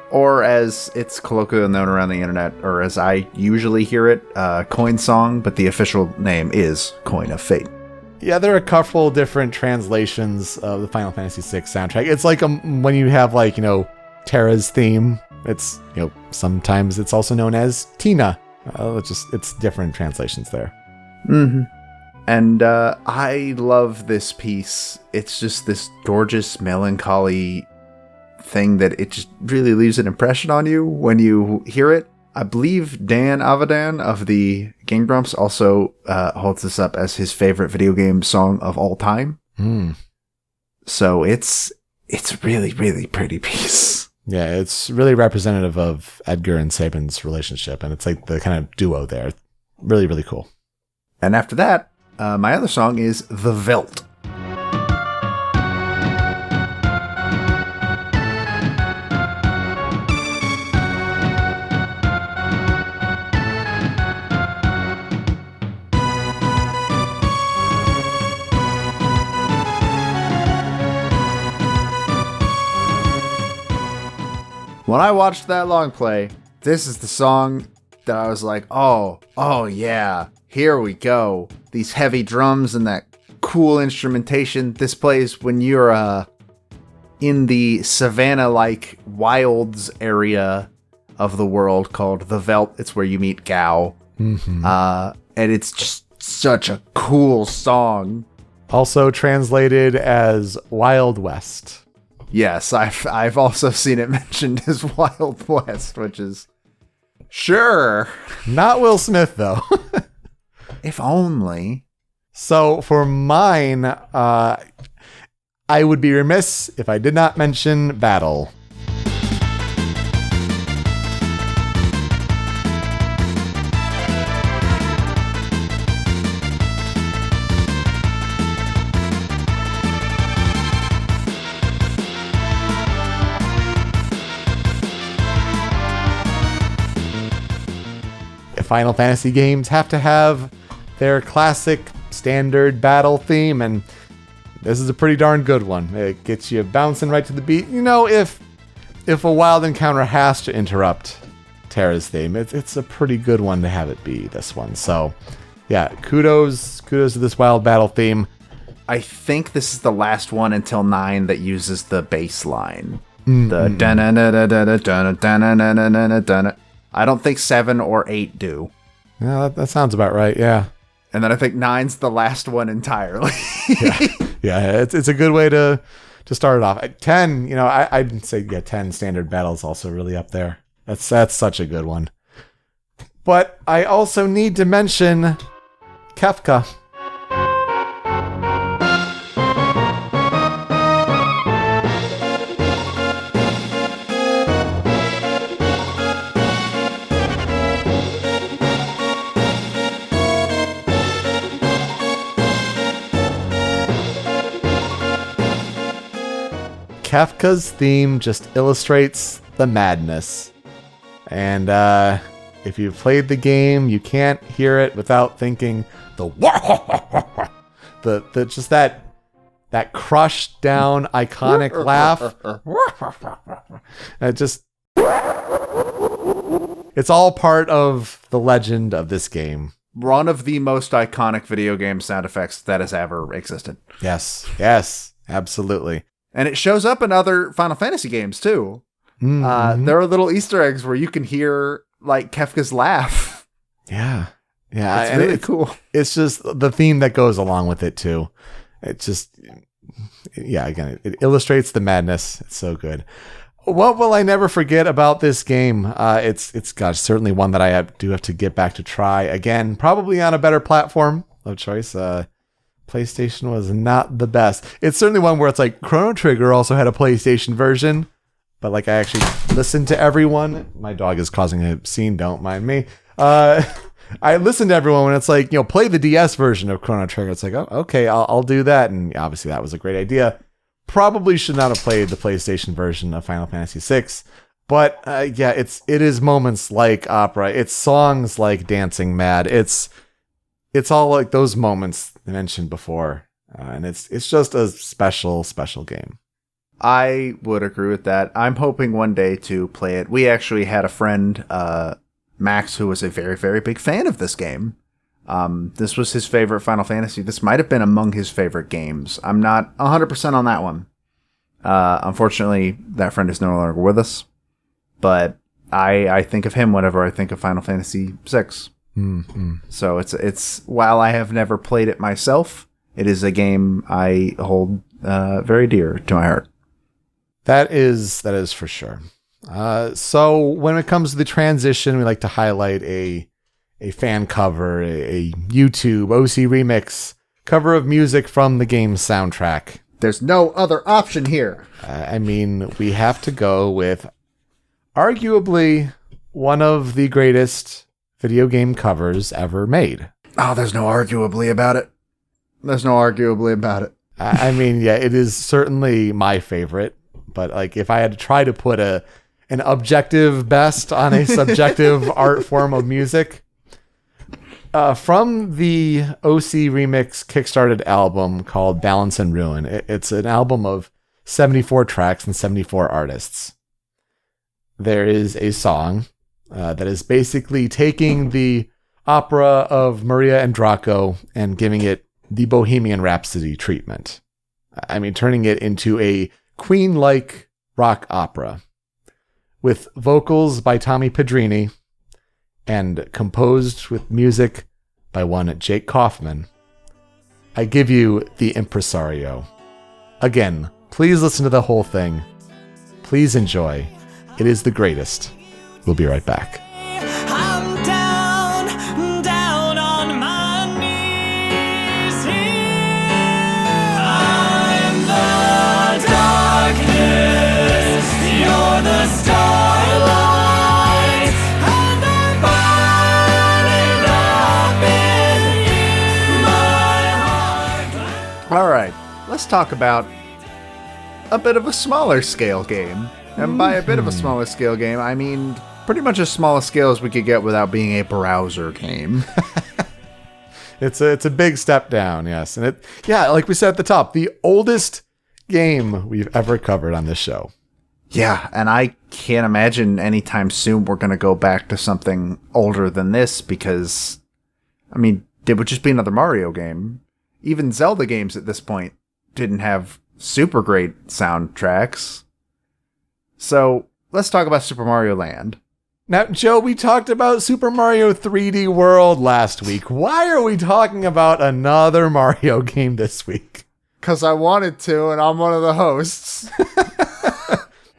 Or as it's colloquially known around the internet, or as I usually hear it, Coin Song, but the official name is Coin of Fate. Yeah, there are a couple different translations of the Final Fantasy VI soundtrack. It's like when you have Terra's theme, it's, sometimes it's also known as Tina. It's different translations there. Mm-hmm. And I love this piece. It's just this gorgeous, melancholy thing that it just really leaves an impression on you when you hear it. I believe Dan Avadan of the Game Grumps also holds this up as his favorite video game song of all time. So it's really, really pretty piece. Yeah, it's really representative of Edgar and Sabin's relationship, and it's like the kind of duo there. Really, really cool. And after that, my other song is The Veldt. When I watched that long play, this is the song that I was like, oh yeah, here we go. These heavy drums and that cool instrumentation. This plays when you're in the savannah-like wilds area of the world called the Veldt. It's where you meet Gao. Mm-hmm. And it's just such a cool song. Also translated as Wild West. Yes, I've also seen it mentioned as Wild West, which is sure. Not Will Smith, though. If only. So for mine, I would be remiss if I did not mention Battle. Final Fantasy games have to have their classic standard battle theme, and this is a pretty darn good one. It gets you bouncing right to the beat. If a wild encounter has to interrupt Terra's theme, it's a pretty good one to have it be this one. So yeah, kudos to this wild battle theme. I think this is the last one until 9 that uses the bass line. The da-na-na-na-na-na-na-na-na-na-na-na. I don't think 7 or 8 do. Yeah, that sounds about right, yeah. And then I think 9's the last one entirely. yeah, it's a good way to start it off. 10, I'd say 10 standard battles also really up there. That's such a good one. But I also need to mention Kefka. Kefka's theme just illustrates the madness. And if you've played the game, you can't hear it without thinking the just that crushed down iconic laugh. It's all part of the legend of this game. One of the most iconic video game sound effects that has ever existed. Yes, absolutely. And it shows up in other Final Fantasy games too. Mm-hmm. There are little Easter eggs where you can hear like Kefka's laugh. Yeah. It's really cool. It's just the theme that goes along with it too. It just, again, it illustrates the madness. It's so good. What will I never forget about this game? It's certainly one that I do have to get back to try again, probably on a better platform of choice. PlayStation was not the best. It's certainly one where it's like Chrono Trigger also had a PlayStation version, but like I actually listened to everyone. My dog is causing a scene. Don't mind me. I listened to everyone when it's like, play the DS version of Chrono Trigger. It's like, oh, okay, I'll do that. And obviously that was a great idea. Probably should not have played the PlayStation version of Final Fantasy VI. But it is moments like opera. It's songs like Dancing Mad. It's all like those moments I mentioned before. And it's just a special, special game. I would agree with that. I'm hoping one day to play it. We actually had a friend, Max, who was a very, very big fan of this game. This was his favorite Final Fantasy. This might have been among his favorite games. I'm not 100% on that one. Unfortunately, that friend is no longer with us. But I think of him whenever I think of Final Fantasy VI. Mm-hmm. So it's while I have never played it myself, it is a game I hold very dear to my heart. That is for sure. So when it comes to the transition, we like to highlight a fan cover, a YouTube OC remix cover of music from the game's soundtrack. There's no other option here. We have to go with arguably one of the greatest video game covers ever made. Oh, there's no arguably about it. It is certainly my favorite, but like if I had to try to put an objective best on a subjective art form of music, from the OC Remix Kickstarted album called Balance and Ruin. It's an album of 74 tracks and 74 artists. There is a song that is basically taking the opera of Maria and Draco and giving it the Bohemian Rhapsody treatment. Turning it into a Queen-like rock opera with vocals by Tommy Pedrini and composed with music by one Jake Kaufman. I give you The Impresario. Again, please listen to the whole thing. Please enjoy. It is the greatest. We'll be right back. I'm down on my knees here. I'm the darkness, you're the starlight, and I'm burning up in you, my heart. All right, let's talk about a bit of a smaller scale game. And by a bit of a smaller scale game, I mean pretty much as small a scale as we could get without being a browser game. It's a big step down, yes. And like we said at the top, the oldest game we've ever covered on this show. Yeah, and I can't imagine anytime soon we're going to go back to something older than this because, it would just be another Mario game. Even Zelda games at this point didn't have super great soundtracks. So, let's talk about Super Mario Land. Now, Joe, we talked about Super Mario 3D World last week. Why are we talking about another Mario game this week? Because I wanted to, and I'm one of the hosts.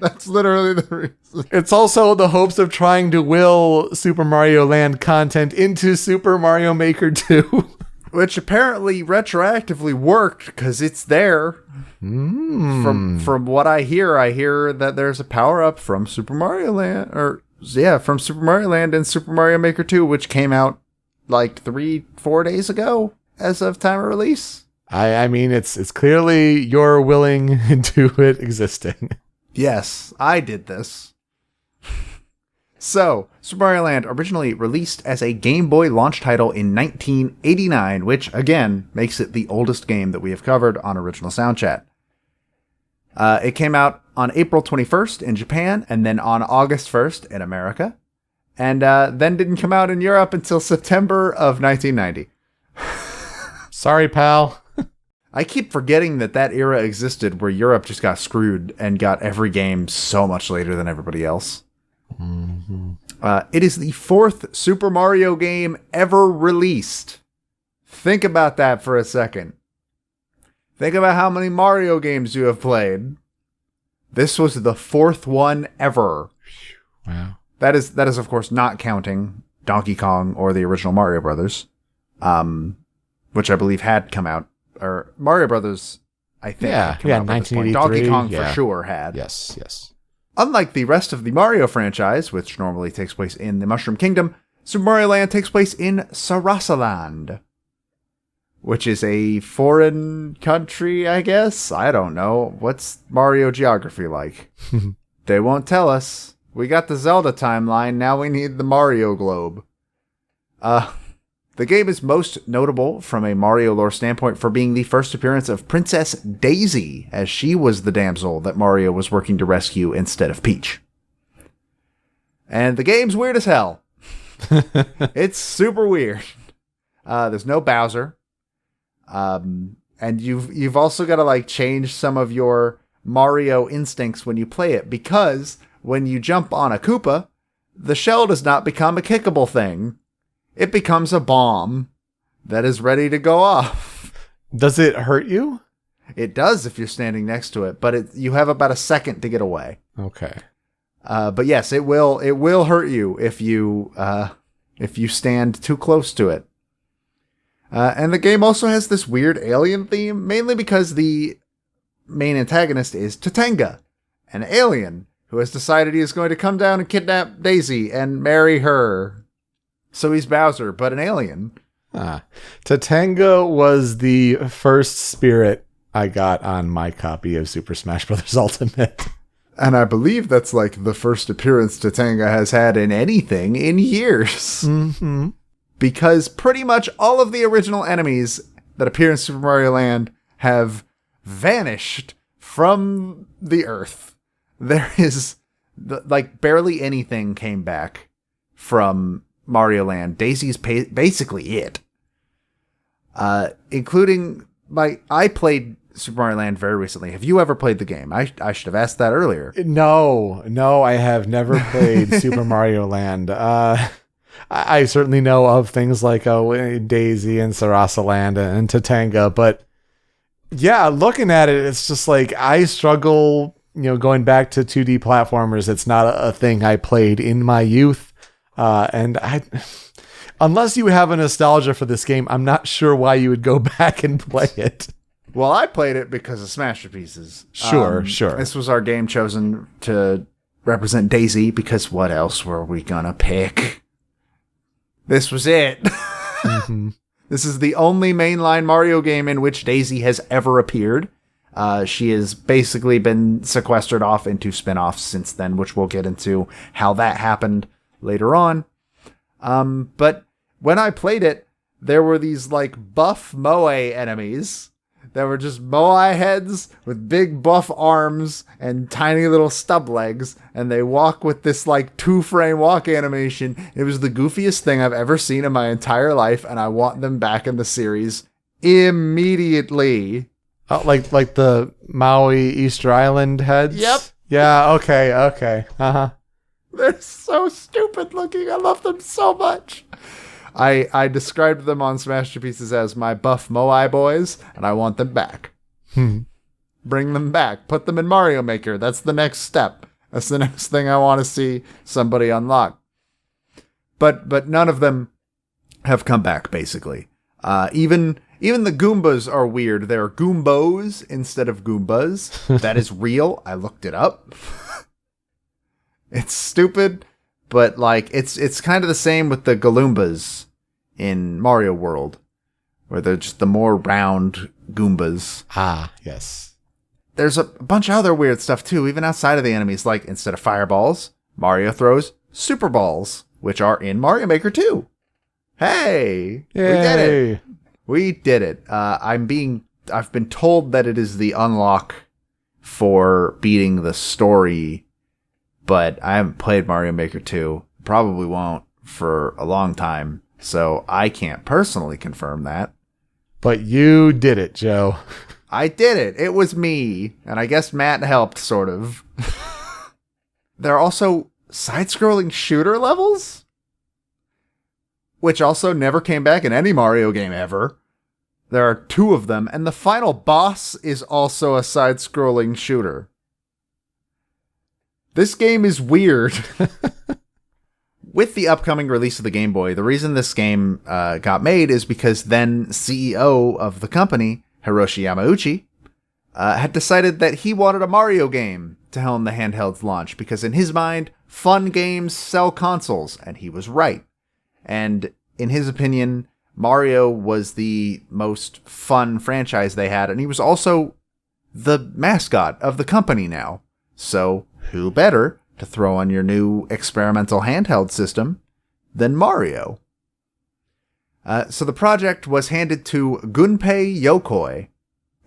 That's literally the reason. It's also the hopes of trying to will Super Mario Land content into Super Mario Maker 2. Which apparently retroactively worked, because it's there. From what I hear that there's a power-up from Super Mario Land, from Super Mario Land and Super Mario Maker 2, which came out like 3-4 days ago as of time of release. I mean, it's clearly you're willing to it existing. Yes, I did this. So, Super Mario Land originally released as a Game Boy launch title in 1989, which, again, makes it the oldest game that we have covered on Original Soundchat. It came out on April 21st in Japan, and then on August 1st in America, and then didn't come out in Europe until September of 1990. Sorry, pal. I keep forgetting that era existed where Europe just got screwed and got every game so much later than everybody else. Mm-hmm. It is the 4th Super Mario game ever released. Think about that for a second. Think about how many Mario games you have played. This was the 4th one ever. Wow. That is of course not counting Donkey Kong or the original Mario Brothers, which I believe had come out, or Mario Brothers, I think. Yeah, 1983. Donkey Kong for sure had. Yes. Unlike the rest of the Mario franchise, which normally takes place in the Mushroom Kingdom, Super Mario Land takes place in Sarasaland, which is a foreign country, I guess? I don't know. What's Mario geography like? They won't tell us. We got the Zelda timeline, now we need the Mario globe. The game is most notable from a Mario lore standpoint for being the first appearance of Princess Daisy, as she was the damsel that Mario was working to rescue instead of Peach. And the game's weird as hell. It's super weird. There's no Bowser. And you've also got to change some of your Mario instincts when you play it, because when you jump on a Koopa, the shell does not become a kickable thing. It becomes a bomb that is ready to go off. Does it hurt you? It does if you're standing next to it, but you have about a second to get away. Okay. But yes, it will hurt you if you stand too close to it. And the game also has this weird alien theme, mainly because the main antagonist is Tatanga, an alien who has decided he is going to come down and kidnap Daisy and marry her. So he's Bowser, but an alien. Tatanga was the first spirit I got on my copy of Super Smash Bros. Ultimate. And I believe that's the first appearance Tatanga has had in anything in years. Mm-hmm. Because pretty much all of the original enemies that appear in Super Mario Land have vanished from the Earth. There is, barely anything came back from Mario Land. Daisy's basically it. Including, I played Super Mario Land very recently. Have you ever played the game? I should have asked that earlier. No, I have never played Super Mario Land. I certainly know of things like Daisy and Sarasaland and Tatanga, but yeah, looking at it, it's just I struggle, going back to 2D platformers. It's not a thing I played in my youth. And unless you have a nostalgia for this game, I'm not sure why you would go back and play it. Well, I played it because of Smash Pieces. Sure. This was our game chosen to represent Daisy, because what else were we gonna pick? This was it. Mm-hmm. This is the only mainline Mario game in which Daisy has ever appeared. She has basically been sequestered off into spin-offs since then, which we'll get into how that happened later on. But when I played it, there were these buff moe enemies that were just moe heads with big buff arms and tiny little stub legs, and they walk with this 2-frame walk animation. It was the goofiest thing I've ever seen in my entire life, and I want them back in the series immediately. Oh, like the Maui Easter Island heads? Yep. Yeah, okay. Uh-huh. They're so stupid looking. I love them so much. I described them on Smash Pieces as my buff moe boys, and I want them back. Bring them back. Put them in Mario Maker. That's the next step. That's the next thing I want to see somebody unlock. But none of them have come back, basically. Even the Goombas are weird. They're Goombos instead of Goombas. That is real. I looked it up. It's stupid, but it's kind of the same with the Galoombas in Mario World, where they're just the more round Goombas. Ah, yes. There's a bunch of other weird stuff too, even outside of the enemies, like instead of fireballs, Mario throws super balls, which are in Mario Maker 2. Hey! Yay. We did it! We did it. I've been told that it is the unlock for beating the story, but I haven't played Mario Maker 2. Probably won't for a long time, so I can't personally confirm that. But you did it, Joe. I did it. It was me. And I guess Matt helped, sort of. There are also side-scrolling shooter levels, which also never came back in any Mario game ever. There are 2 of them, and the final boss is also a side-scrolling shooter. This game is weird. With the upcoming release of the Game Boy, the reason this game got made is because then CEO of the company, Hiroshi Yamauchi, had decided that he wanted a Mario game to helm the handheld's launch, because in his mind, fun games sell consoles, and he was right. And in his opinion, Mario was the most fun franchise they had, and he was also the mascot of the company now. So who better to throw on your new experimental handheld system than Mario? So the project was handed to Gunpei Yokoi,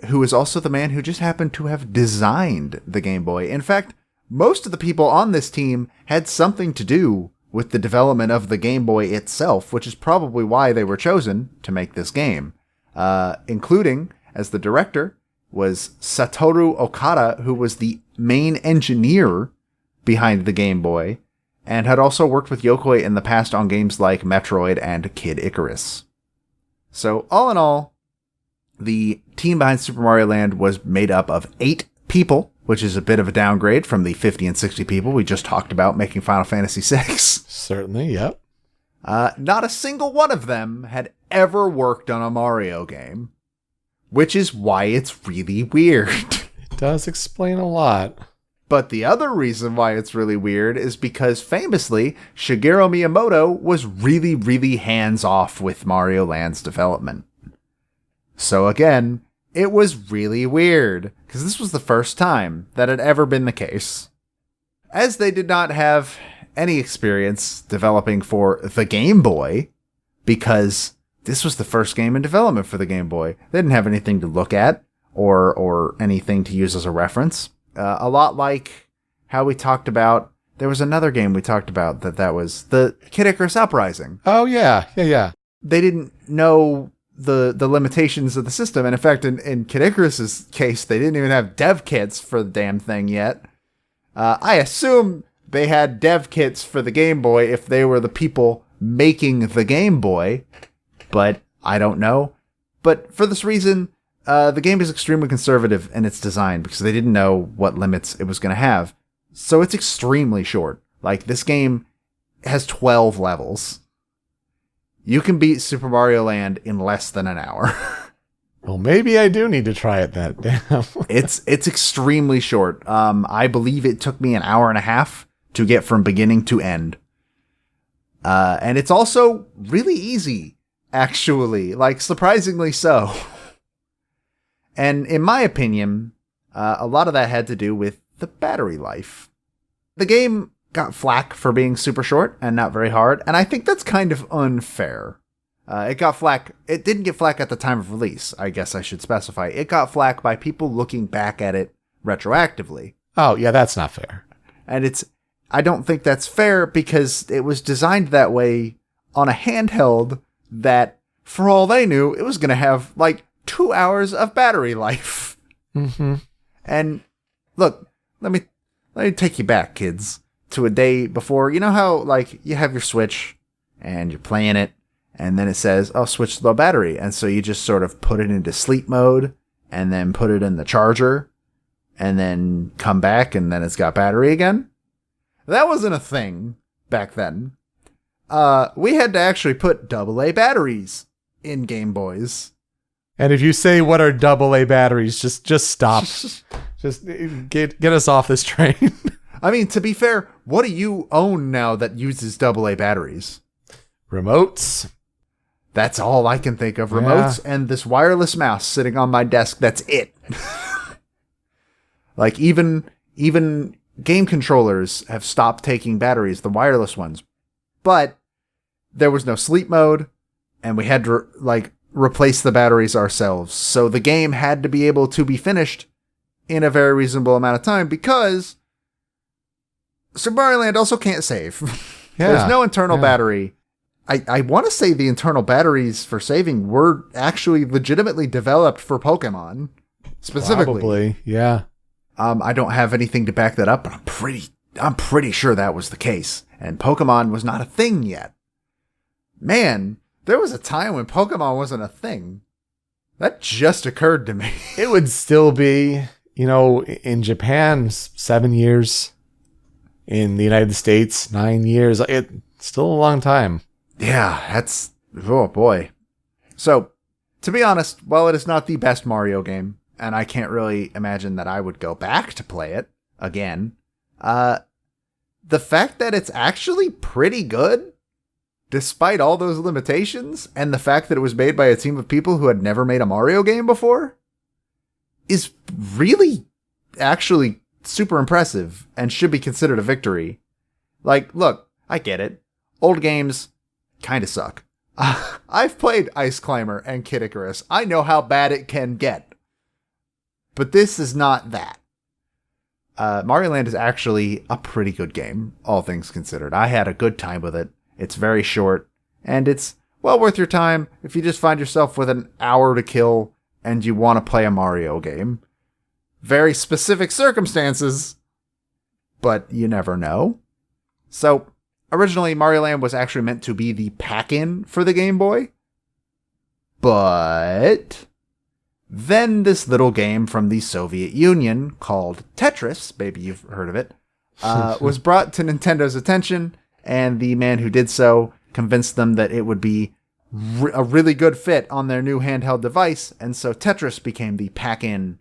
who is also the man who just happened to have designed the Game Boy. In fact, most of the people on this team had something to do with the development of the Game Boy itself, which is probably why they were chosen to make this game. Including, as the director, was Satoru Okada, who was the main engineer behind the Game Boy, and had also worked with Yokoi in the past on games like Metroid and Kid Icarus. So, all in all, the team behind Super Mario Land was made up of 8 people, which is a bit of a downgrade from the 50 and 60 people we just talked about making Final Fantasy VI. Certainly, yep. Not a single one of them had ever worked on a Mario game, which is why it's really weird. It does explain a lot. But the other reason why it's really weird is because famously, Shigeru Miyamoto was really, really hands-off with Mario Land's development. So again, it was really weird, because this was the first time that had ever been the case. As they did not have any experience developing for the Game Boy, because this was the first game in development for the Game Boy. They didn't have anything to look at, or anything to use as a reference. A lot like how we talked about, there was another game we talked about that was the Kid Icarus Uprising. Oh, yeah. They didn't know the limitations of the system. And in fact, in Kid Icarus's case, they didn't even have dev kits for the damn thing yet. I assume they had dev kits for the Game Boy if they were the people making the Game Boy, but I don't know. But for this reason, the game is extremely conservative in its design because they didn't know what limits it was going to have. So it's extremely short. Like, this game has 12 levels. You can beat Super Mario Land in less than an hour. Well, maybe I do need to try it that damn. It's extremely short. I believe it took me an hour and a half to get from beginning to end. And it's also really easy, actually. Like, surprisingly so. And in my opinion, a lot of that had to do with the battery life. The game got flack for being super short and not very hard, and I think that's kind of unfair. It got flack. It didn't get flack at the time of release, I guess I should specify. It got flack by people looking back at it retroactively. Oh, yeah, that's not fair. And I don't think that's fair because it was designed that way on a handheld that, for all they knew, it was going to have, like, 2 hours of battery life. Mm-hmm. And look, let me take you back, kids, to a day before. You know how, like, you have your Switch and you're playing it, and then it says, oh, switch to low battery. And so you just sort of put it into sleep mode and then put it in the charger and then come back and then it's got battery again. That wasn't a thing back then. We had to actually put AA batteries in Game Boys. And if you say what are AA batteries, just stop. Just get us off this train. I mean, to be fair, what do you own now that uses AA batteries? Remotes. That's all I can think of. Remotes and this wireless mouse sitting on my desk. That's it. Like even game controllers have stopped taking batteries, the wireless ones. But there was no sleep mode, and we had to replace the batteries ourselves. So the game had to be able to be finished in a very reasonable amount of time because Super Mario Land also can't save. There's no internal battery. I want to say the internal batteries for saving were actually legitimately developed for Pokemon specifically. Probably, yeah. I don't have anything to back that up, but I'm pretty sure that was the case. And Pokemon was not a thing yet. Man, there was a time when Pokemon wasn't a thing. That just occurred to me. It would still be, in Japan, 7 years. In the United States, 9 years. It's still a long time. Yeah, oh boy. So, to be honest, while it is not the best Mario game, and I can't really imagine that I would go back to play it again, the fact that it's actually pretty good, despite all those limitations, and the fact that it was made by a team of people who had never made a Mario game before, is really actually super impressive and should be considered a victory. Look, I get it. Old games kind of suck. I've played Ice Climber and Kid Icarus. I know how bad it can get. But this is not that. Mario Land is actually a pretty good game, all things considered. I had a good time with it. It's very short, and it's well worth your time if you just find yourself with an hour to kill and you want to play a Mario game. Very specific circumstances, but you never know. So, originally, Mario Land was actually meant to be the pack-in for the Game Boy. But then this little game from the Soviet Union called Tetris, maybe you've heard of it, was brought to Nintendo's attention, and the man who did so convinced them that it would be a really good fit on their new handheld device, and so Tetris became the pack-in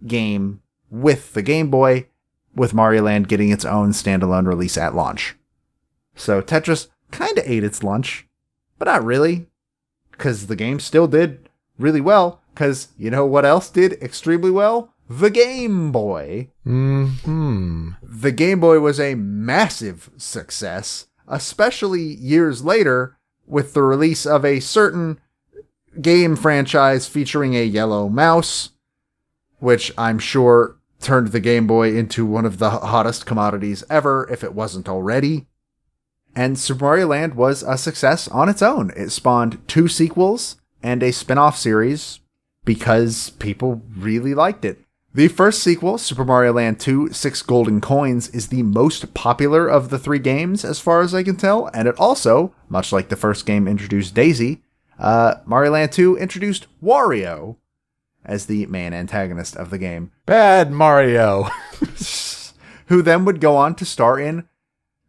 game with the Game Boy, with Mario Land getting its own standalone release at launch. So Tetris kind of ate its lunch, but not really, because the game still did really well, because you know what else did extremely well? The Game Boy. Mm-hmm. The Game Boy was a massive success, especially years later with the release of a certain game franchise featuring a yellow mouse, which I'm sure turned the Game Boy into one of the hottest commodities ever, if it wasn't already. And Super Mario Land was a success on its own. It spawned 2 sequels and a spin-off series because people really liked it. The first sequel, Super Mario Land 2: 6 Golden Coins, is the most popular of the 3 games as far as I can tell, and it also, much like the first game introduced Daisy, Mario Land 2 introduced Wario as the main antagonist of the game. Bad Mario. Who then would go on to star in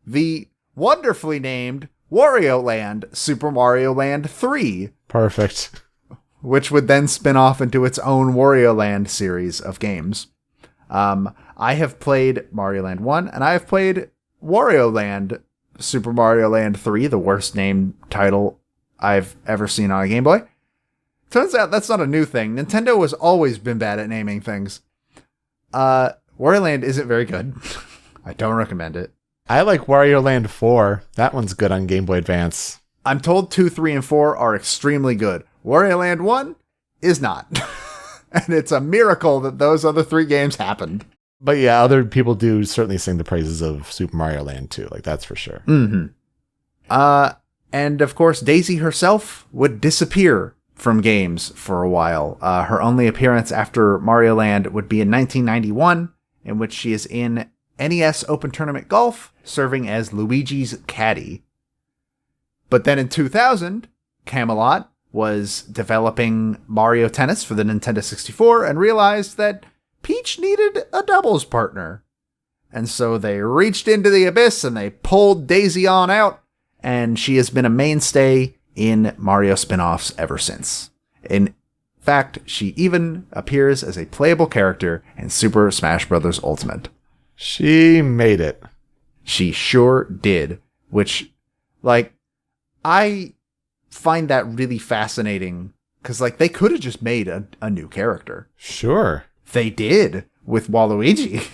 the wonderfully named Wario Land Super Mario Land 3. Perfect. Which would then spin off into its own Wario Land series of games. I have played Mario Land 1, and I have played Wario Land Super Mario Land 3, the worst named title I've ever seen on a Game Boy. Turns out that's not a new thing. Nintendo has always been bad at naming things. Wario Land isn't very good. I don't recommend it. I like Wario Land 4. That one's good on Game Boy Advance. I'm told 2, 3, and 4 are extremely good. Wario Land 1 is not. And it's a miracle that those other 3 games happened. But yeah, other people do certainly sing the praises of Super Mario Land 2. That's for sure. Mm-hmm. And of course, Daisy herself would disappear from games for a while. Her only appearance after Mario Land would be in 1991, in which she is in NES Open Tournament Golf, serving as Luigi's caddy. But then in 2000, Camelot was developing Mario Tennis for the Nintendo 64 and realized that Peach needed a doubles partner. And so they reached into the abyss and they pulled Daisy on out, and she has been a mainstay in Mario spin-offs ever since. In fact, she even appears as a playable character in Super Smash Bros. Ultimate. She made it. She sure did. Which, I find that really fascinating because, like, they could have just made a new character. Sure. They did with Waluigi.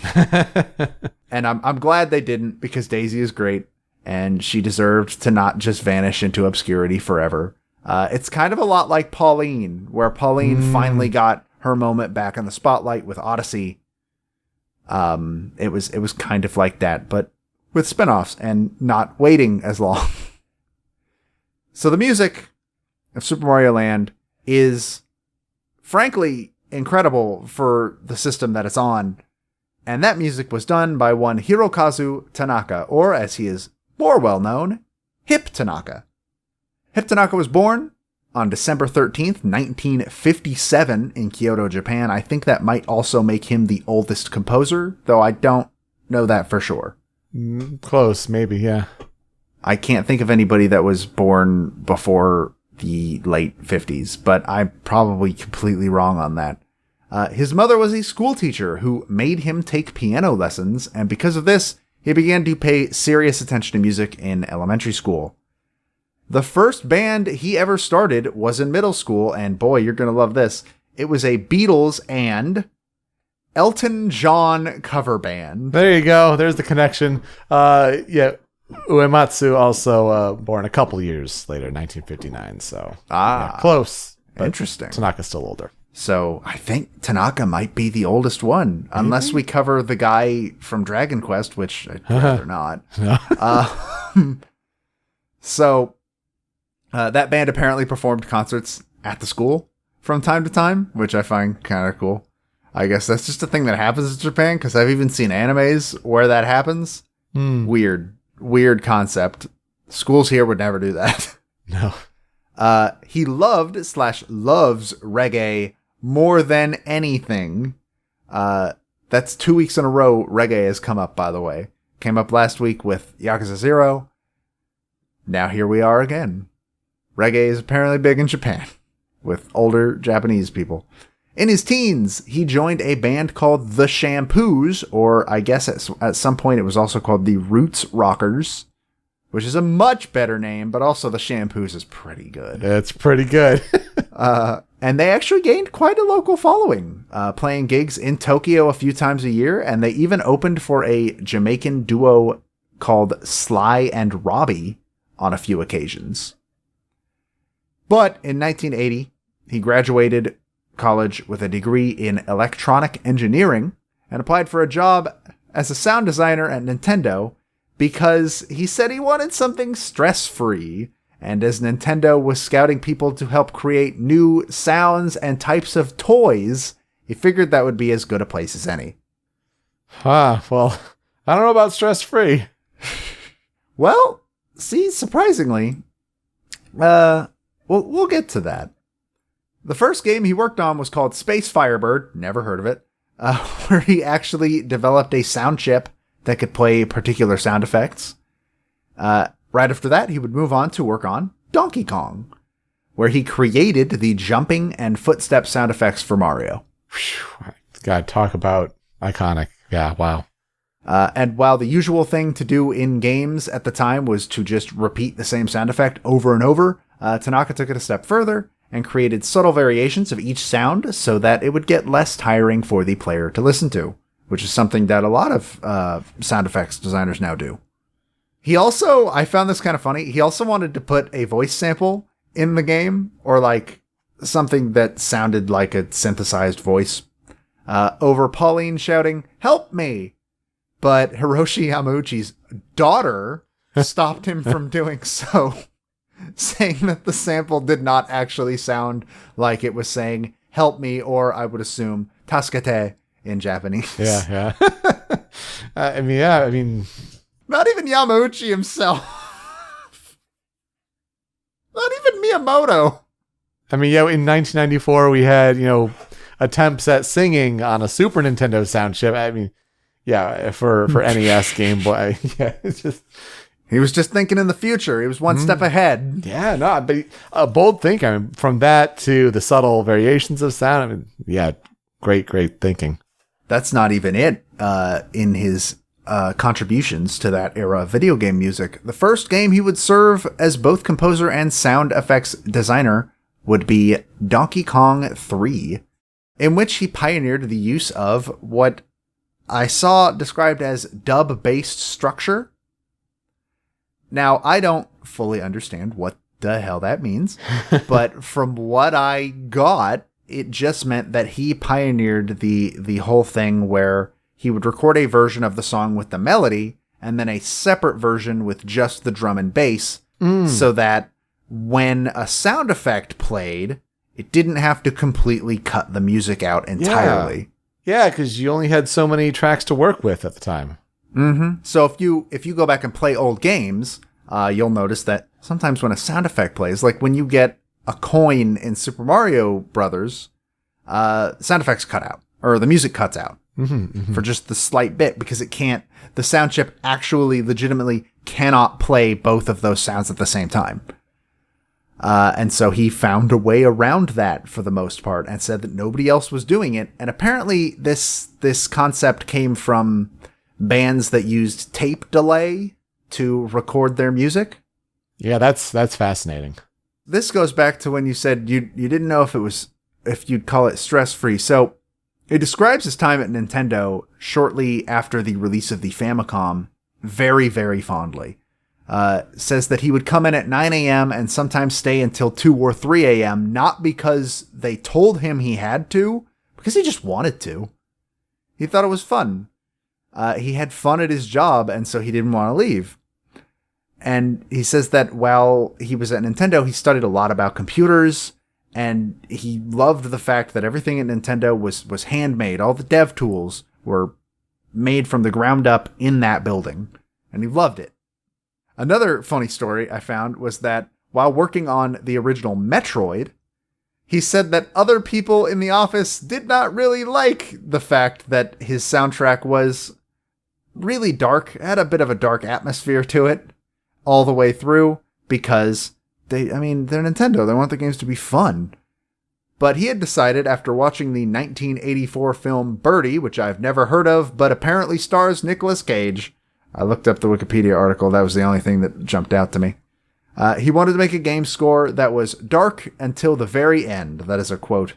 And I'm glad they didn't because Daisy is great and she deserved to not just vanish into obscurity forever. It's kind of a lot like Pauline, where Pauline finally got her moment back in the spotlight with Odyssey. It was kind of like that, but with spinoffs and not waiting as long. So the music of Super Mario Land is, frankly, incredible for the system that it's on. And that music was done by one Hirokazu Tanaka, or as he is more well known, Hip Tanaka. Hip Tanaka was born on December 13th, 1957 in Kyoto, Japan. I think that might also make him the oldest composer, though I don't know that for sure. Close, maybe, yeah. I can't think of anybody that was born before the late 50s, but I'm probably completely wrong on that. His mother was a school teacher who made him take piano lessons, and because of this, he began to pay serious attention to music in elementary school. The first band he ever started was in middle school, and boy, you're going to love this. It was a Beatles and Elton John cover band. There you go. There's the connection. Yeah, Uematsu also born a couple years later, 1959. So yeah, close. Interesting. Tanaka's still older. So I think Tanaka might be the oldest one, unless we cover the guy from Dragon Quest, which I'd rather not. So that band apparently performed concerts at the school from time to time, which I find kind of cool. I guess that's just a thing that happens in Japan, because I've even seen animes where that happens. Weird concept. Schools here would never do that. No. He loved/loves reggae more than anything. That's 2 weeks in a row reggae has come up, by the way. Came up last week with Yakuza 0. Now here we are again. Reggae is apparently big in Japan with older Japanese people. In his teens, he joined a band called The Shampoos, or I guess at some point it was also called the Roots Rockers, which is a much better name, but also The Shampoos is pretty good. It's pretty good. And they actually gained quite a local following, playing gigs in Tokyo a few times a year, and they even opened for a Jamaican duo called Sly and Robbie on a few occasions. But in 1980, he graduated college with a degree in electronic engineering and applied for a job as a sound designer at Nintendo because he said he wanted something stress-free, and as Nintendo was scouting people to help create new sounds and types of toys, he figured that would be as good a place as any. Well, I don't know about stress-free. Well, see, surprisingly, we'll get to that. The first game he worked on was called Space Firebird, never heard of it, where he actually developed a sound chip that could play particular sound effects. Right after that, he would move on to work on Donkey Kong, where he created the jumping and footstep sound effects for Mario. God, talk about iconic. Yeah, wow. And while the usual thing to do in games at the time was to just repeat the same sound effect over and over, Tanaka took it a step further and created subtle variations of each sound so that it would get less tiring for the player to listen to, which is something that a lot of sound effects designers now do. He also, I found this kind of funny, he also wanted to put a voice sample in the game, or like something that sounded like a synthesized voice, over Pauline shouting, "Help me!" But Hiroshi Yamauchi's daughter stopped him from doing so, saying that the sample did not actually sound like it was saying, "Help me," or I would assume, "Tasukete" in Japanese. Yeah. I mean... Not even Yamauchi himself. Not even Miyamoto. I mean, yeah, in 1994, we had, attempts at singing on a Super Nintendo sound chip. I mean, yeah, for NES, Game Boy. Yeah, it's just... He was just thinking in the future. He was one step ahead. Yeah, no, but a bold thinking. I mean, from that to the subtle variations of sound. I mean, yeah, great thinking. That's not even it. In his contributions to that era of video game music. The first game he would serve as both composer and sound effects designer would be Donkey Kong 3, in which he pioneered the use of what I saw described as dub-based structure. Now, I don't fully understand what the hell that means, but from what I got, it just meant that he pioneered the whole thing where he would record a version of the song with the melody and then a separate version with just the drum and bass, so that when a sound effect played, it didn't have to completely cut the music out entirely. Yeah, because you only had so many tracks to work with at the time. Mm-hmm. So if you go back and play old games, you'll notice that sometimes when a sound effect plays, like when you get a coin in Super Mario Brothers, sound effects cut out, or the music cuts out for just the slight bit, because the sound chip actually legitimately cannot play both of those sounds at the same time. And so he found a way around that for the most part and said that nobody else was doing it. And apparently this concept came from bands that used tape delay to record their music. Yeah, that's fascinating. This goes back to when you said you didn't know if you'd call it stress-free. So it describes his time at Nintendo shortly after the release of the Famicom very, very fondly. Says that he would come in at 9 a.m. and sometimes stay until 2 or 3 a.m., not because they told him he had to, because he just wanted to. He thought it was fun. He had fun at his job, and so he didn't want to leave. And he says that while he was at Nintendo, he studied a lot about computers, and he loved the fact that everything at Nintendo was handmade. All the dev tools were made from the ground up in that building, and he loved it. Another funny story I found was that while working on the original Metroid, he said that other people in the office did not really like the fact that his soundtrack was really dark, had a bit of a dark atmosphere to it all the way through, because they're Nintendo. They want the games to be fun. But he had decided after watching the 1984 film Birdie, which I've never heard of, but apparently stars Nicolas Cage. I looked up the Wikipedia article. That was the only thing that jumped out to me. He wanted to make a game score that was dark until the very end. That is a quote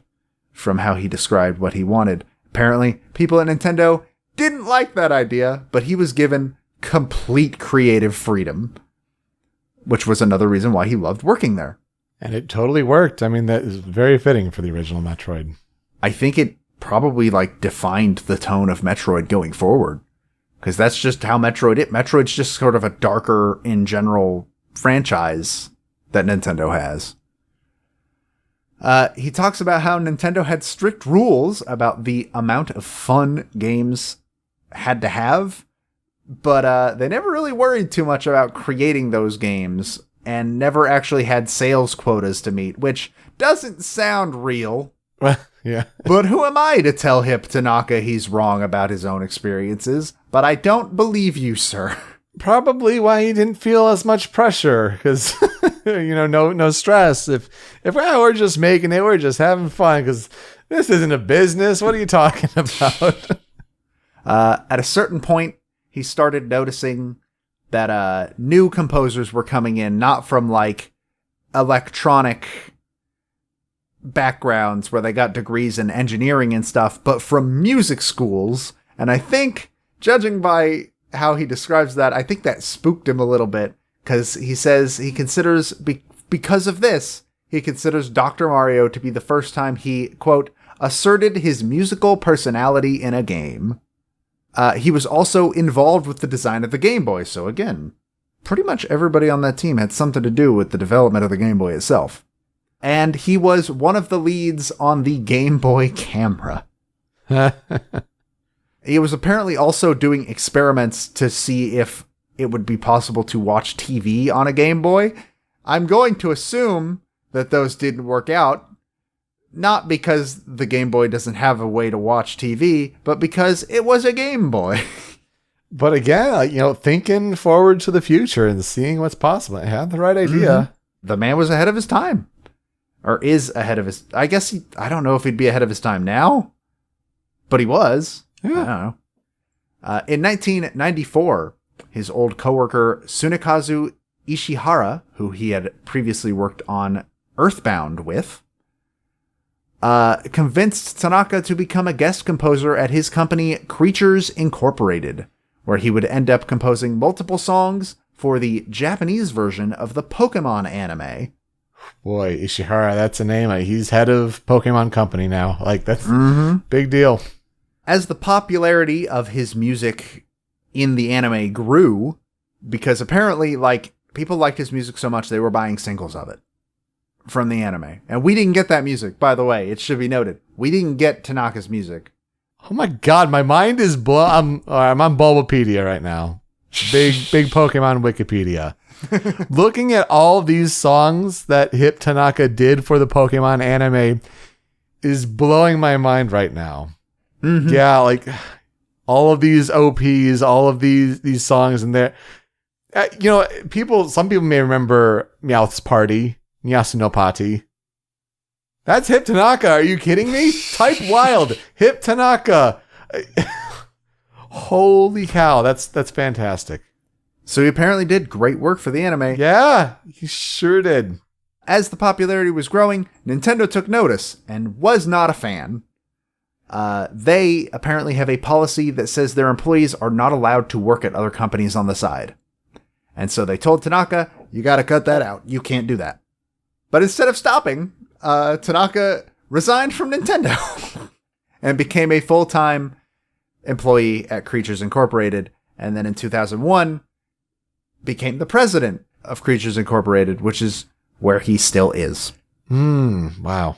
from how he described what he wanted. Apparently, people at Nintendo didn't like that idea, but he was given complete creative freedom, which was another reason why he loved working there. And it totally worked. I mean, that is very fitting for the original Metroid. I think it probably defined the tone of Metroid going forward. Because that's just how Metroid's just sort of a darker, in general, franchise that Nintendo has. He talks about how Nintendo had strict rules about the amount of fun games had to have, but they never really worried too much about creating those games, and never actually had sales quotas to meet, which doesn't sound real. Yeah. But who am I to tell Hip Tanaka he's wrong about his own experiences? But I don't believe you, sir. Probably why he didn't feel as much pressure, because no stress. If we're just making it, we're just having fun, because this isn't a business. What are you talking about? At a certain point, he started noticing that new composers were coming in, not from electronic backgrounds where they got degrees in engineering and stuff, but from music schools. And I think, judging by how he describes that, I think that spooked him a little bit, because he says he considers, because of this, he considers Dr. Mario to be the first time he, quote, asserted his musical personality in a game. He was also involved with the design of the Game Boy, so again, pretty much everybody on that team had something to do with the development of the Game Boy itself. And he was one of the leads on the Game Boy camera. He was apparently also doing experiments to see if it would be possible to watch TV on a Game Boy. I'm going to assume that those didn't work out, not because the Game Boy doesn't have a way to watch TV, but because it was a Game Boy. But again, thinking forward to the future and seeing what's possible. I had the right idea. Mm-hmm. The man was ahead of his time. Or is ahead of his... I guess I don't know if he'd be ahead of his time now, but he was. Yeah. I don't In 1994, his old coworker Tsunekazu Ishihara, who he had previously worked on Earthbound with, convinced Tanaka to become a guest composer at his company Creatures Incorporated, where he would end up composing multiple songs for the Japanese version of the Pokemon anime. Boy, Ishihara, that's a name. He's head of Pokemon Company now. Like, that's big deal. As the popularity of his music in the anime grew, because apparently, like, people liked his music so much they were buying singles of it from the anime. And we didn't get that music, by the way. It should be noted. We didn't get Tanaka's music. Oh my god, my mind is blown. I'm on Bulbapedia right now. Big Pokemon Wikipedia. Looking at all these songs that Hip Tanaka did for the Pokemon anime is blowing my mind right now. Mm-hmm. Yeah, like all of these OPs, all of these songs in there. Some people may remember Meowth's Party, Nyasunopati. That's Hip Tanaka. Are you kidding me? Type wild. Hip Tanaka. Holy cow. That's fantastic. So he apparently did great work for the anime. Yeah, he sure did. As the popularity was growing, Nintendo took notice and was not a fan. They apparently have a policy that says their employees are not allowed to work at other companies on the side. And so they told Tanaka, you gotta cut that out. You can't do that. But instead of stopping, Tanaka resigned from Nintendo and became a full-time employee at Creatures Incorporated. And then in 2001, became the president of Creatures Incorporated, which is where he still is. Wow.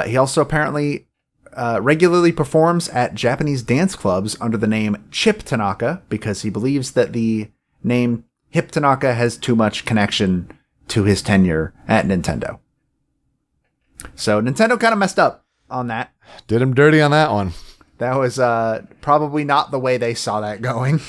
He also apparently regularly performs at Japanese dance clubs under the name Chip Tanaka because he believes that the name Hip Tanaka has too much connection to his tenure at Nintendo. So Nintendo kind of messed up on that. Did him dirty on that one. That was probably not the way they saw that going.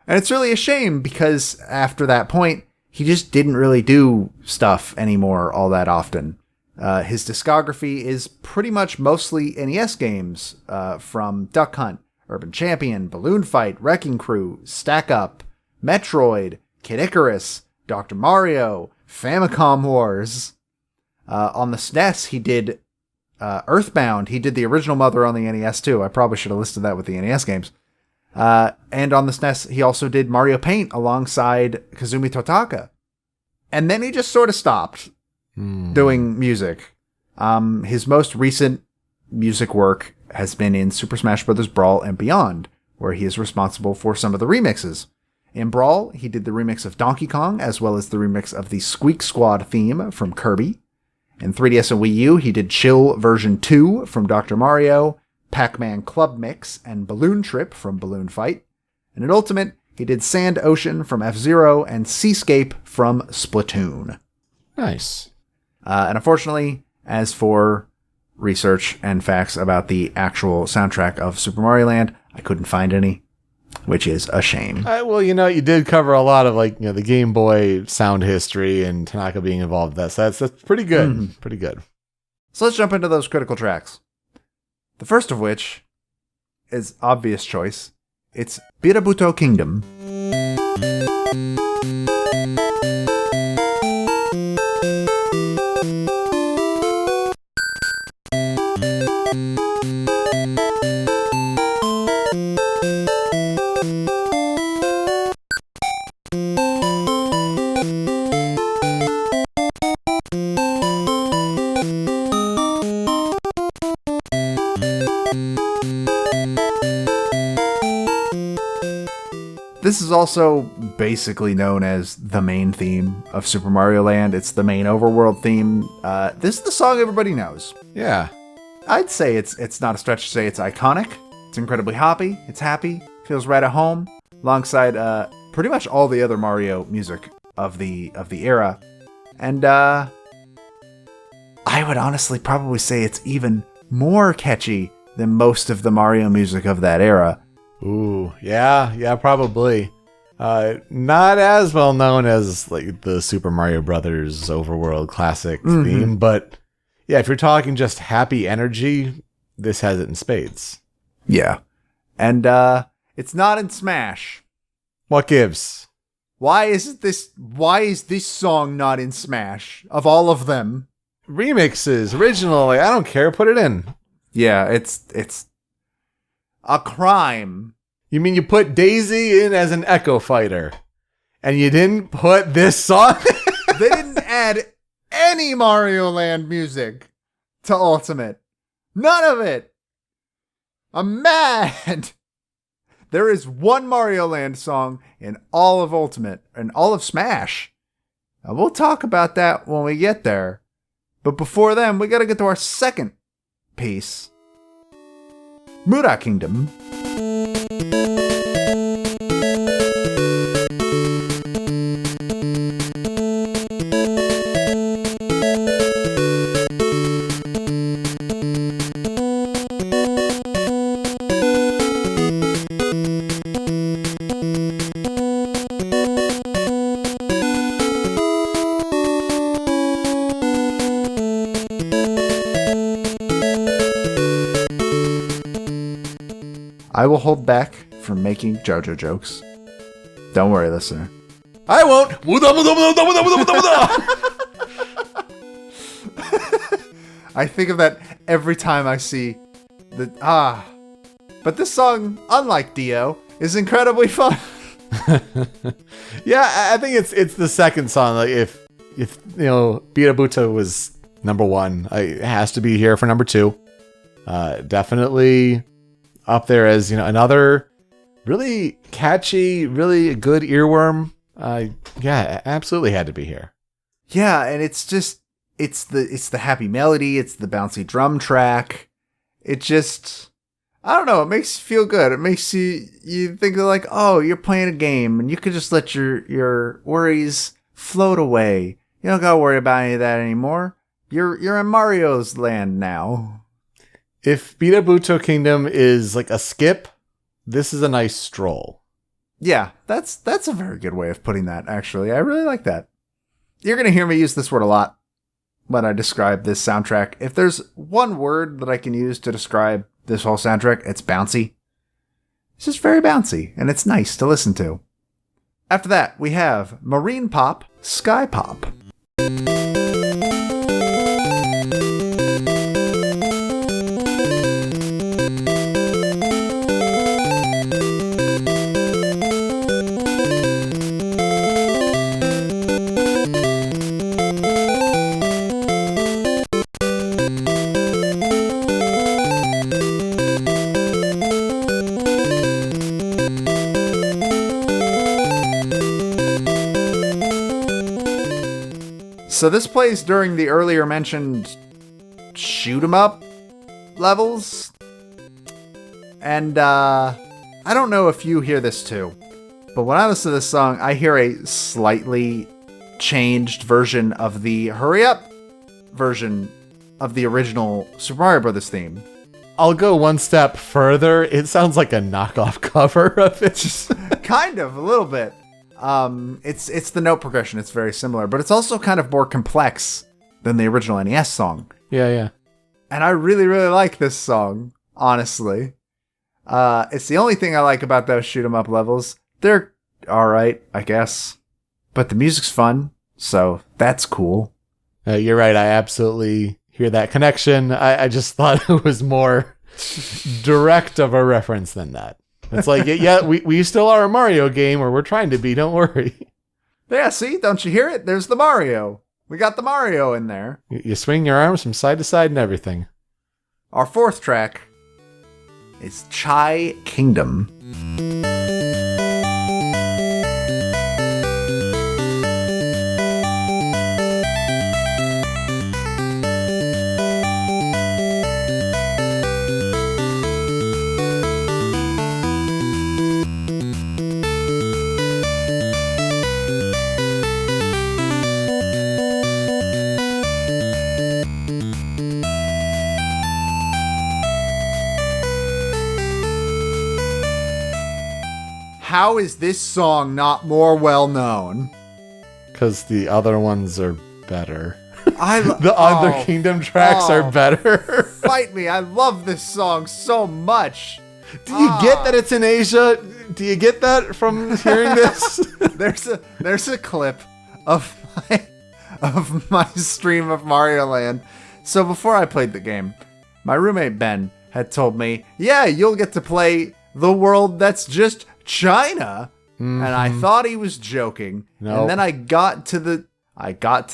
And it's really a shame because after that point, he just didn't really do stuff anymore all that often. His discography is pretty much mostly NES games from Duck Hunt, Urban Champion, Balloon Fight, Wrecking Crew, Stack Up, Metroid, Kid Icarus, Dr. Mario, Famicom Wars. On the SNES, he did Earthbound. He did the original Mother on the NES too. I probably should have listed that with the NES games. And on the SNES, he also did Mario Paint alongside Kazumi Totaka. And then he just sort of stopped doing music. His most recent music work has been in Super Smash Bros. Brawl and Beyond, where he is responsible for some of the remixes. In Brawl, he did the remix of Donkey Kong, as well as the remix of the Squeak Squad theme from Kirby. In 3DS and Wii U, he did Chill version 2 from Dr. Mario, Pac-Man Club Mix, and Balloon Trip from Balloon Fight. And in Ultimate, he did Sand Ocean from F-Zero and Seascape from Splatoon. Nice. And unfortunately, as for research and facts about the actual soundtrack of Super Mario Land, I couldn't find any, which is a shame. Well, you did cover a lot of the Game Boy sound history and Tanaka being involved with that. So that's pretty good. Mm-hmm. Pretty good. So let's jump into those critical tracks. The first of which is obvious choice. It's Birabuto Kingdom. This is also basically known as the main theme of Super Mario Land. It's the main overworld theme. This is the song everybody knows. Yeah. I'd say it's not a stretch to say it's iconic. It's incredibly hoppy. It's happy. Feels right at home. Alongside pretty much all the other Mario music of the era. And I would honestly probably say it's even more catchy than most of the Mario music of that era. Ooh, yeah, probably. Not as well known as like the Super Mario Brothers Overworld classic theme, but yeah, if you're talking just happy energy, this has it in spades. Yeah. And it's not in Smash. What gives? Why is this song not in Smash of all of them? Remixes, original, I don't care, put it in. Yeah, it's a crime. You mean you put Daisy in as an Echo Fighter, and you didn't put this song? They didn't add any Mario Land music to Ultimate. None of it. I'm mad. There is one Mario Land song in all of Ultimate and all of Smash. And we'll talk about that when we get there. But before then, we gotta get to our second piece. Muda Kingdom. I will hold back from making JoJo jokes. Don't worry, listener. I won't. Muda, muda, muda, muda, muda, muda, muda. I think of that every time I see the But this song, unlike Dio, is incredibly fun. Yeah, I think it's the second song. Like if Birabuta was number one, it has to be here for number two. Definitely up there as another really catchy, really good earworm. Yeah, absolutely had to be here. Yeah, and it's the happy melody, it's the bouncy drum track. It just, I don't know, it makes you feel good. It makes you think of like, oh, you're playing a game and you could just let your worries float away. You don't gotta worry about any of that anymore. You're in Mario's land now. If Birabuto Kingdom is like a skip, this is a nice stroll. Yeah, that's a very good way of putting that, actually. I really like that. You're going to hear me use this word a lot when I describe this soundtrack. If there's one word that I can use to describe this whole soundtrack, it's bouncy. It's just very bouncy, and it's nice to listen to. After that, we have Marine Pop, Sky Pop. So this plays during the earlier mentioned shoot 'em up levels. And I don't know if you hear this too, but when I listen to this song, I hear a slightly changed version of the hurry up version of the original Super Mario Brothers theme. I'll go one step further. It sounds like a knockoff cover of it. Kind of, a little bit. It's the note progression. It's very similar, but it's also kind of more complex than the original NES song. Yeah. And I really, really like this song, honestly. It's the only thing I like about those shoot 'em up levels. They're alright, I guess. But the music's fun, so that's cool. You're right. I absolutely hear that connection. I just thought it was more direct of a reference than that. It's like, yeah, we still are a Mario game, or we're trying to be, don't worry. Yeah, see? Don't you hear it? There's the Mario. We got the Mario in there. You swing your arms from side to side and everything. Our fourth track is Chai Kingdom. How is this song not more well known? Because the other ones are better. The other Kingdom tracks are better. Fight me. I love this song so much. Do you get that it's in Asia? Do you get that from hearing this? There's a clip of my stream of Mario Land. So before I played the game, my roommate Ben had told me, "Yeah, you'll get to play the world that's just China." And I thought he was joking. Nope. And then I got to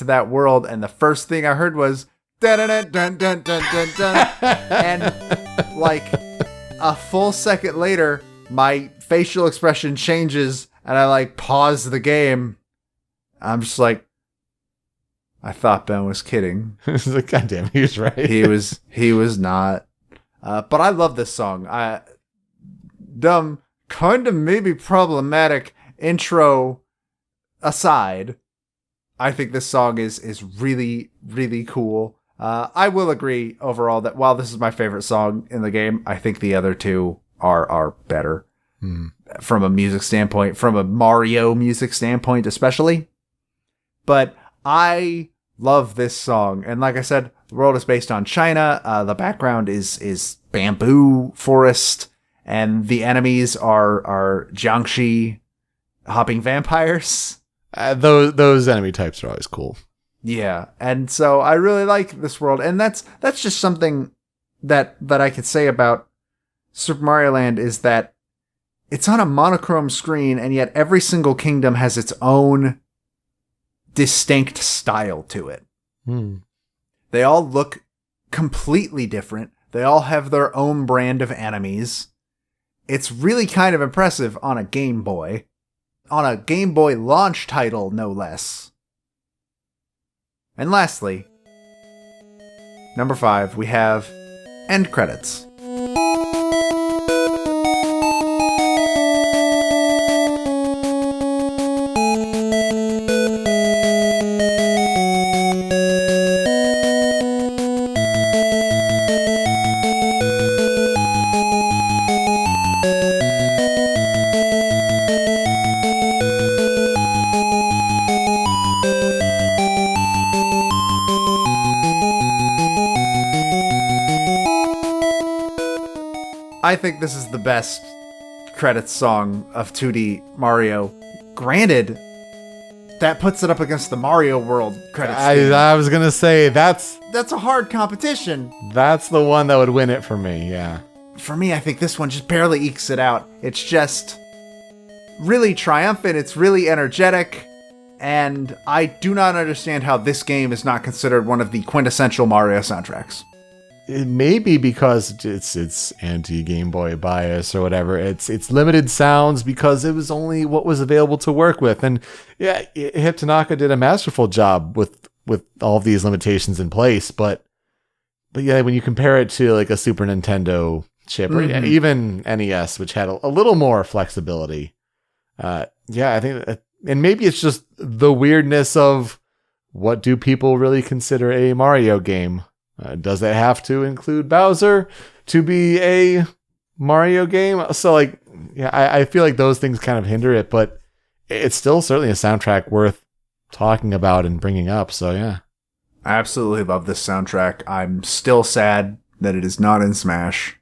that world, and the first thing I heard was dun dun dun dun dun dun dun. And like a full second later, my facial expression changes, and I like pause the game. I'm just like, I thought Ben was kidding. Like, God damn, he was right. He was not. But I love this song. Dumb, kind of maybe problematic intro aside, I think this song is really, really cool. I will agree overall that while this is my favorite song in the game, I think the other two are better from a music standpoint, from a Mario music standpoint especially. But I love this song. And like I said, the world is based on China. The background is bamboo forest, and the enemies are Jiangxi hopping vampires. Those enemy types are always cool. Yeah, and so I really like this world, and that's just something that I could say about Super Mario Land, is that it's on a monochrome screen, and yet every single kingdom has its own distinct style to it. They all look completely different. They all have their own brand of enemies. It's really kind of impressive on a Game Boy. On a Game Boy launch title, no less. And lastly, number 5, we have end credits. I think this is the best credits song of 2D Mario. Granted, that puts it up against the Mario World credits. I was gonna say that's a hard competition. That's the one that would win it for me. Yeah. For me, I think this one just barely ekes it out. It's just really triumphant. It's really energetic. And I do not understand how this game is not considered one of the quintessential Mario soundtracks. It may be because it's anti-Game Boy bias or whatever. It's limited sounds because it was only what was available to work with. And yeah, Tanaka did a masterful job with all of these limitations in place. But yeah, when you compare it to like a Super Nintendo chip or even NES, which had a little more flexibility, yeah, I think, and maybe it's just the weirdness of what do people really consider a Mario game? Does it have to include Bowser to be a Mario game? So, like, yeah, I feel like those things kind of hinder it, but it's still certainly a soundtrack worth talking about and bringing up. So, yeah. I absolutely love this soundtrack. I'm still sad that it is not in Smash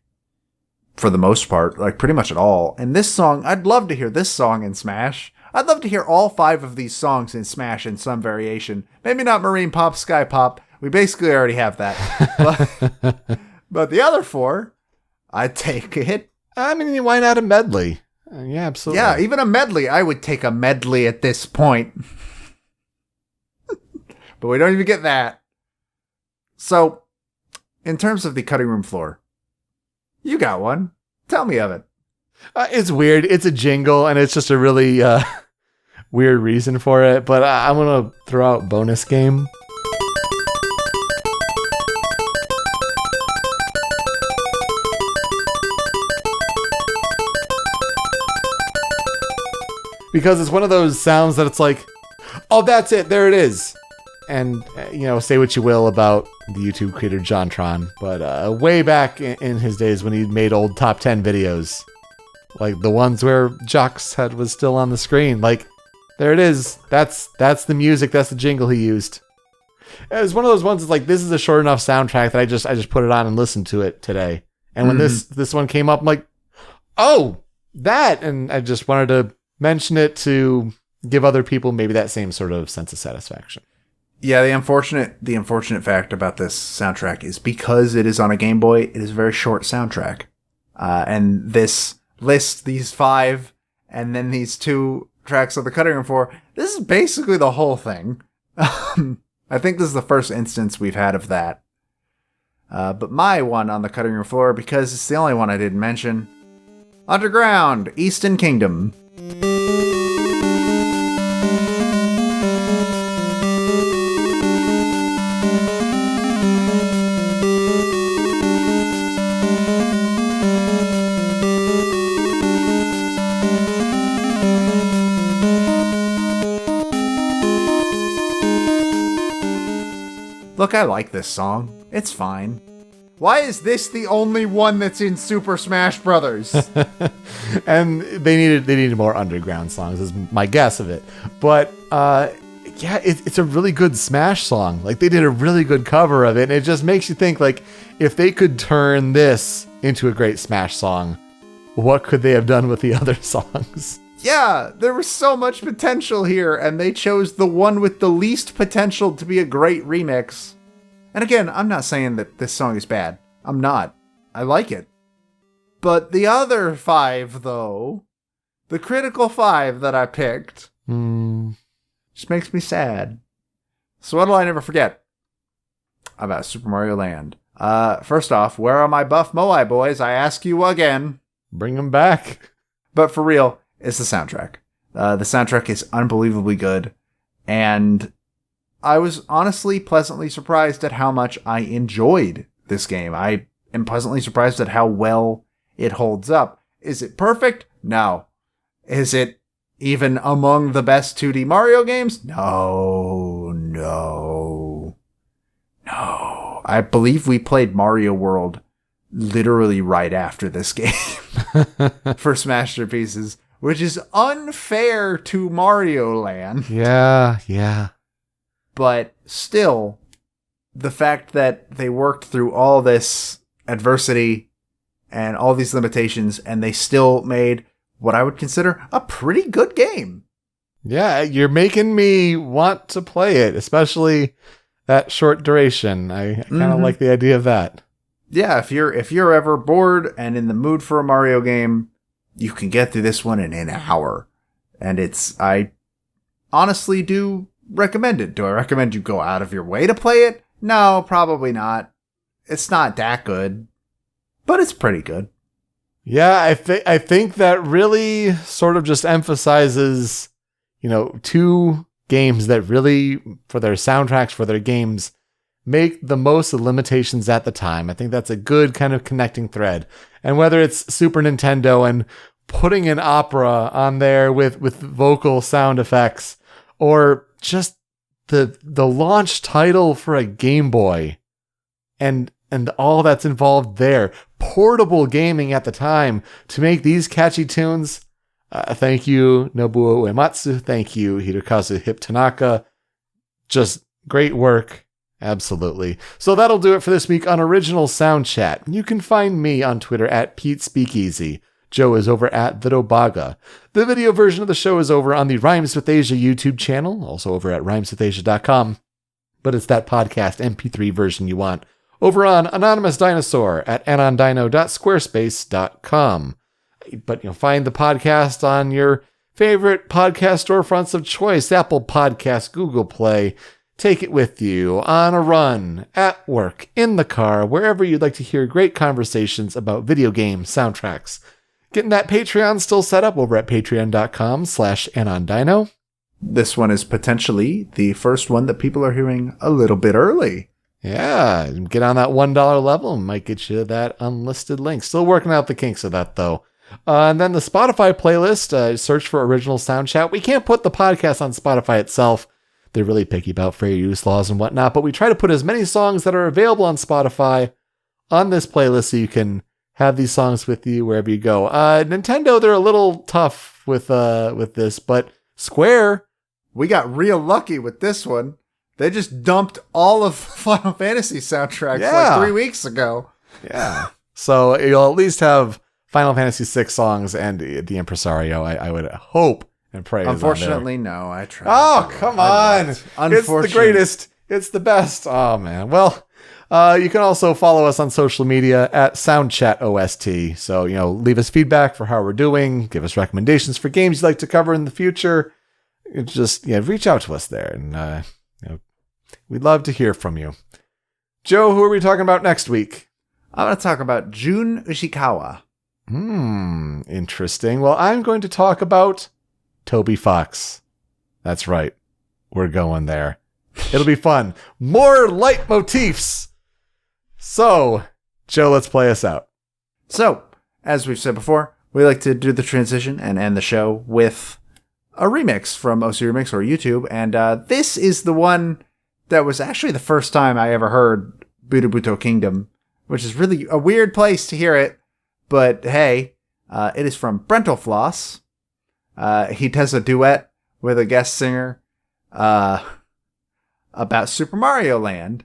for the most part, like pretty much at all. And this song, I'd love to hear this song in Smash. I'd love to hear all 5 of these songs in Smash in some variation. Maybe not Marine Pop, Sky Pop. We basically already have that. But the other 4, I'd take it. I mean, why not a medley? Yeah, absolutely. Yeah, even a medley. I would take a medley at this point. But we don't even get that. So, in terms of the cutting room floor, you got one. Tell me of it. It's weird. It's a jingle, and it's just a really weird reason for it. But I'm going to throw out bonus game. Because it's one of those sounds that it's like, oh, that's it. There it is. And, say what you will about the YouTube creator JonTron, but way back in his days when he made old top 10 videos, like the ones where Jock's head was still on the screen, like, there it is. That's the music. That's the jingle he used. It was one of those ones that's like, this is a short enough soundtrack that I just put it on and listened to it today. And when this one came up, I'm like, Oh, that. And I just wanted to mention it to give other people maybe that same sort of sense of satisfaction. Yeah, the unfortunate fact about this soundtrack is because it is on a Game Boy, it is a very short soundtrack. And this list, these 5, and then these 2 tracks on the cutting room floor, this is basically the whole thing. I think this is the first instance we've had of that. But my one on the cutting room floor, because it's the only one I didn't mention, Underground, Eastern Kingdom. Look, I like this song. It's fine. Why is this the only one that's in Super Smash Brothers? And they needed more underground songs, is my guess of it. But yeah, it's a really good Smash song. Like, they did a really good cover of it, and it just makes you think, like, if they could turn this into a great Smash song, what could they have done with the other songs? Yeah, there was so much potential here, and they chose the one with the least potential to be a great remix. And again, I'm not saying that this song is bad. I'm not. I like it. But the other 5, though, the critical 5 that I picked, just makes me sad. So what'll I never forget about Super Mario Land? First off, where are my buff Moai boys? I ask you again. Bring them back. But for real, it's the soundtrack. The soundtrack is unbelievably good, and I was honestly pleasantly surprised at how much I enjoyed this game. I am pleasantly surprised at how well it holds up. Is it perfect? No. Is it even among the best 2D Mario games? No. I believe we played Mario World literally right after this game for Smash Pieces, which is unfair to Mario Land. Yeah. But still, the fact that they worked through all this adversity and all these limitations, and they still made what I would consider a pretty good game. Yeah, you're making me want to play it, especially that short duration. I kind of like the idea of that. Yeah, if you're ever bored and in the mood for a Mario game, you can get through this one in an hour. And I honestly do recommend it. Do I recommend you go out of your way to play it? No, probably not. It's not that good, but it's pretty good. Yeah, I think that really sort of just emphasizes, 2 games that really, for their soundtracks, for their games, make the most of limitations at the time. I think that's a good kind of connecting thread. And whether it's Super Nintendo and putting an opera on there with vocal sound effects, or just the launch title for a Game Boy and all that's involved there, portable gaming at the time to make these catchy tunes. Thank you, Nobuo Uematsu. Thank you, Hirokazu Tanaka. Just great work. Absolutely. So that'll do it for this week on Original Soundchat. You can find me on Twitter at Pete Speakeasy. Joe is over at the Dobaga. The video version of the show is over on the Rhymes with Asia YouTube channel, also over at rhymeswithasia.com. But it's that podcast MP3 version you want over on Anonymous Dinosaur at anondino.squarespace.com. But find the podcast on your favorite podcast storefronts of choice, Apple Podcasts, Google Play. Take it with you on a run, at work, in the car, wherever you'd like to hear great conversations about video game soundtracks. Getting that Patreon still set up over at patreon.com/anondino. This one is potentially the first one that people are hearing a little bit early. Yeah, get on that $1 level. Might get you that unlisted link. Still working out the kinks of that, though. And then the Spotify playlist, search for Original Soundchat. We can't put the podcast on Spotify itself. They're really picky about fair use laws and whatnot, but we try to put as many songs that are available on Spotify on this playlist so you can have these songs with you wherever you go. Nintendo, they're a little tough with this, but Square, we got real lucky with this one. They just dumped all of Final Fantasy soundtracks like 3 weeks ago. Yeah. So you'll at least have Final Fantasy VI songs and the Impresario. I would hope and pray. Unfortunately, no. I tried. Oh, come on. It's the greatest. It's the best. Oh, man. Well, you can also follow us on social media at Soundchat OST. So, leave us feedback for how we're doing. Give us recommendations for games you'd like to cover in the future. Just, reach out to us there. And, we'd love to hear from you. Joe, who are we talking about next week? I'm going to talk about Jun Ishikawa. Interesting. Well, I'm going to talk about Toby Fox. That's right. We're going there. It'll be fun. More leitmotifs. So, Joe, let's play us out. So, as we've said before, we like to do the transition and end the show with a remix from OC Remix or YouTube. And this is the one that was actually the first time I ever heard Budobuto Kingdom, which is really a weird place to hear it. But hey, it is from Brentalfloss. He does a duet with a guest singer about Super Mario Land,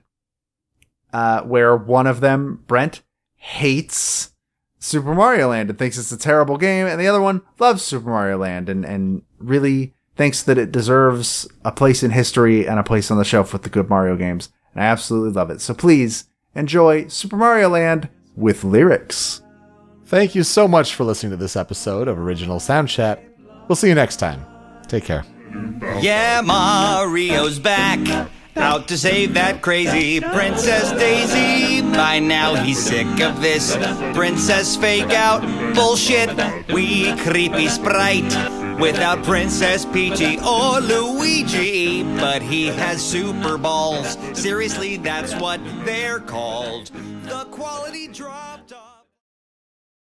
where one of them, Brent, hates Super Mario Land and thinks it's a terrible game, and the other one loves Super Mario Land and really thinks that it deserves a place in history and a place on the shelf with the good Mario games. And I absolutely love it. So please enjoy Super Mario Land with lyrics. Thank you so much for listening to this episode of Original Soundchat. We'll see you next time. Take care. Yeah, Mario's back, out to save that crazy Princess Daisy. By now he's sick of this princess fake out bullshit. Wee creepy sprite without Princess Peachy or Luigi. But he has super balls. Seriously, that's what they're called. The quality drop.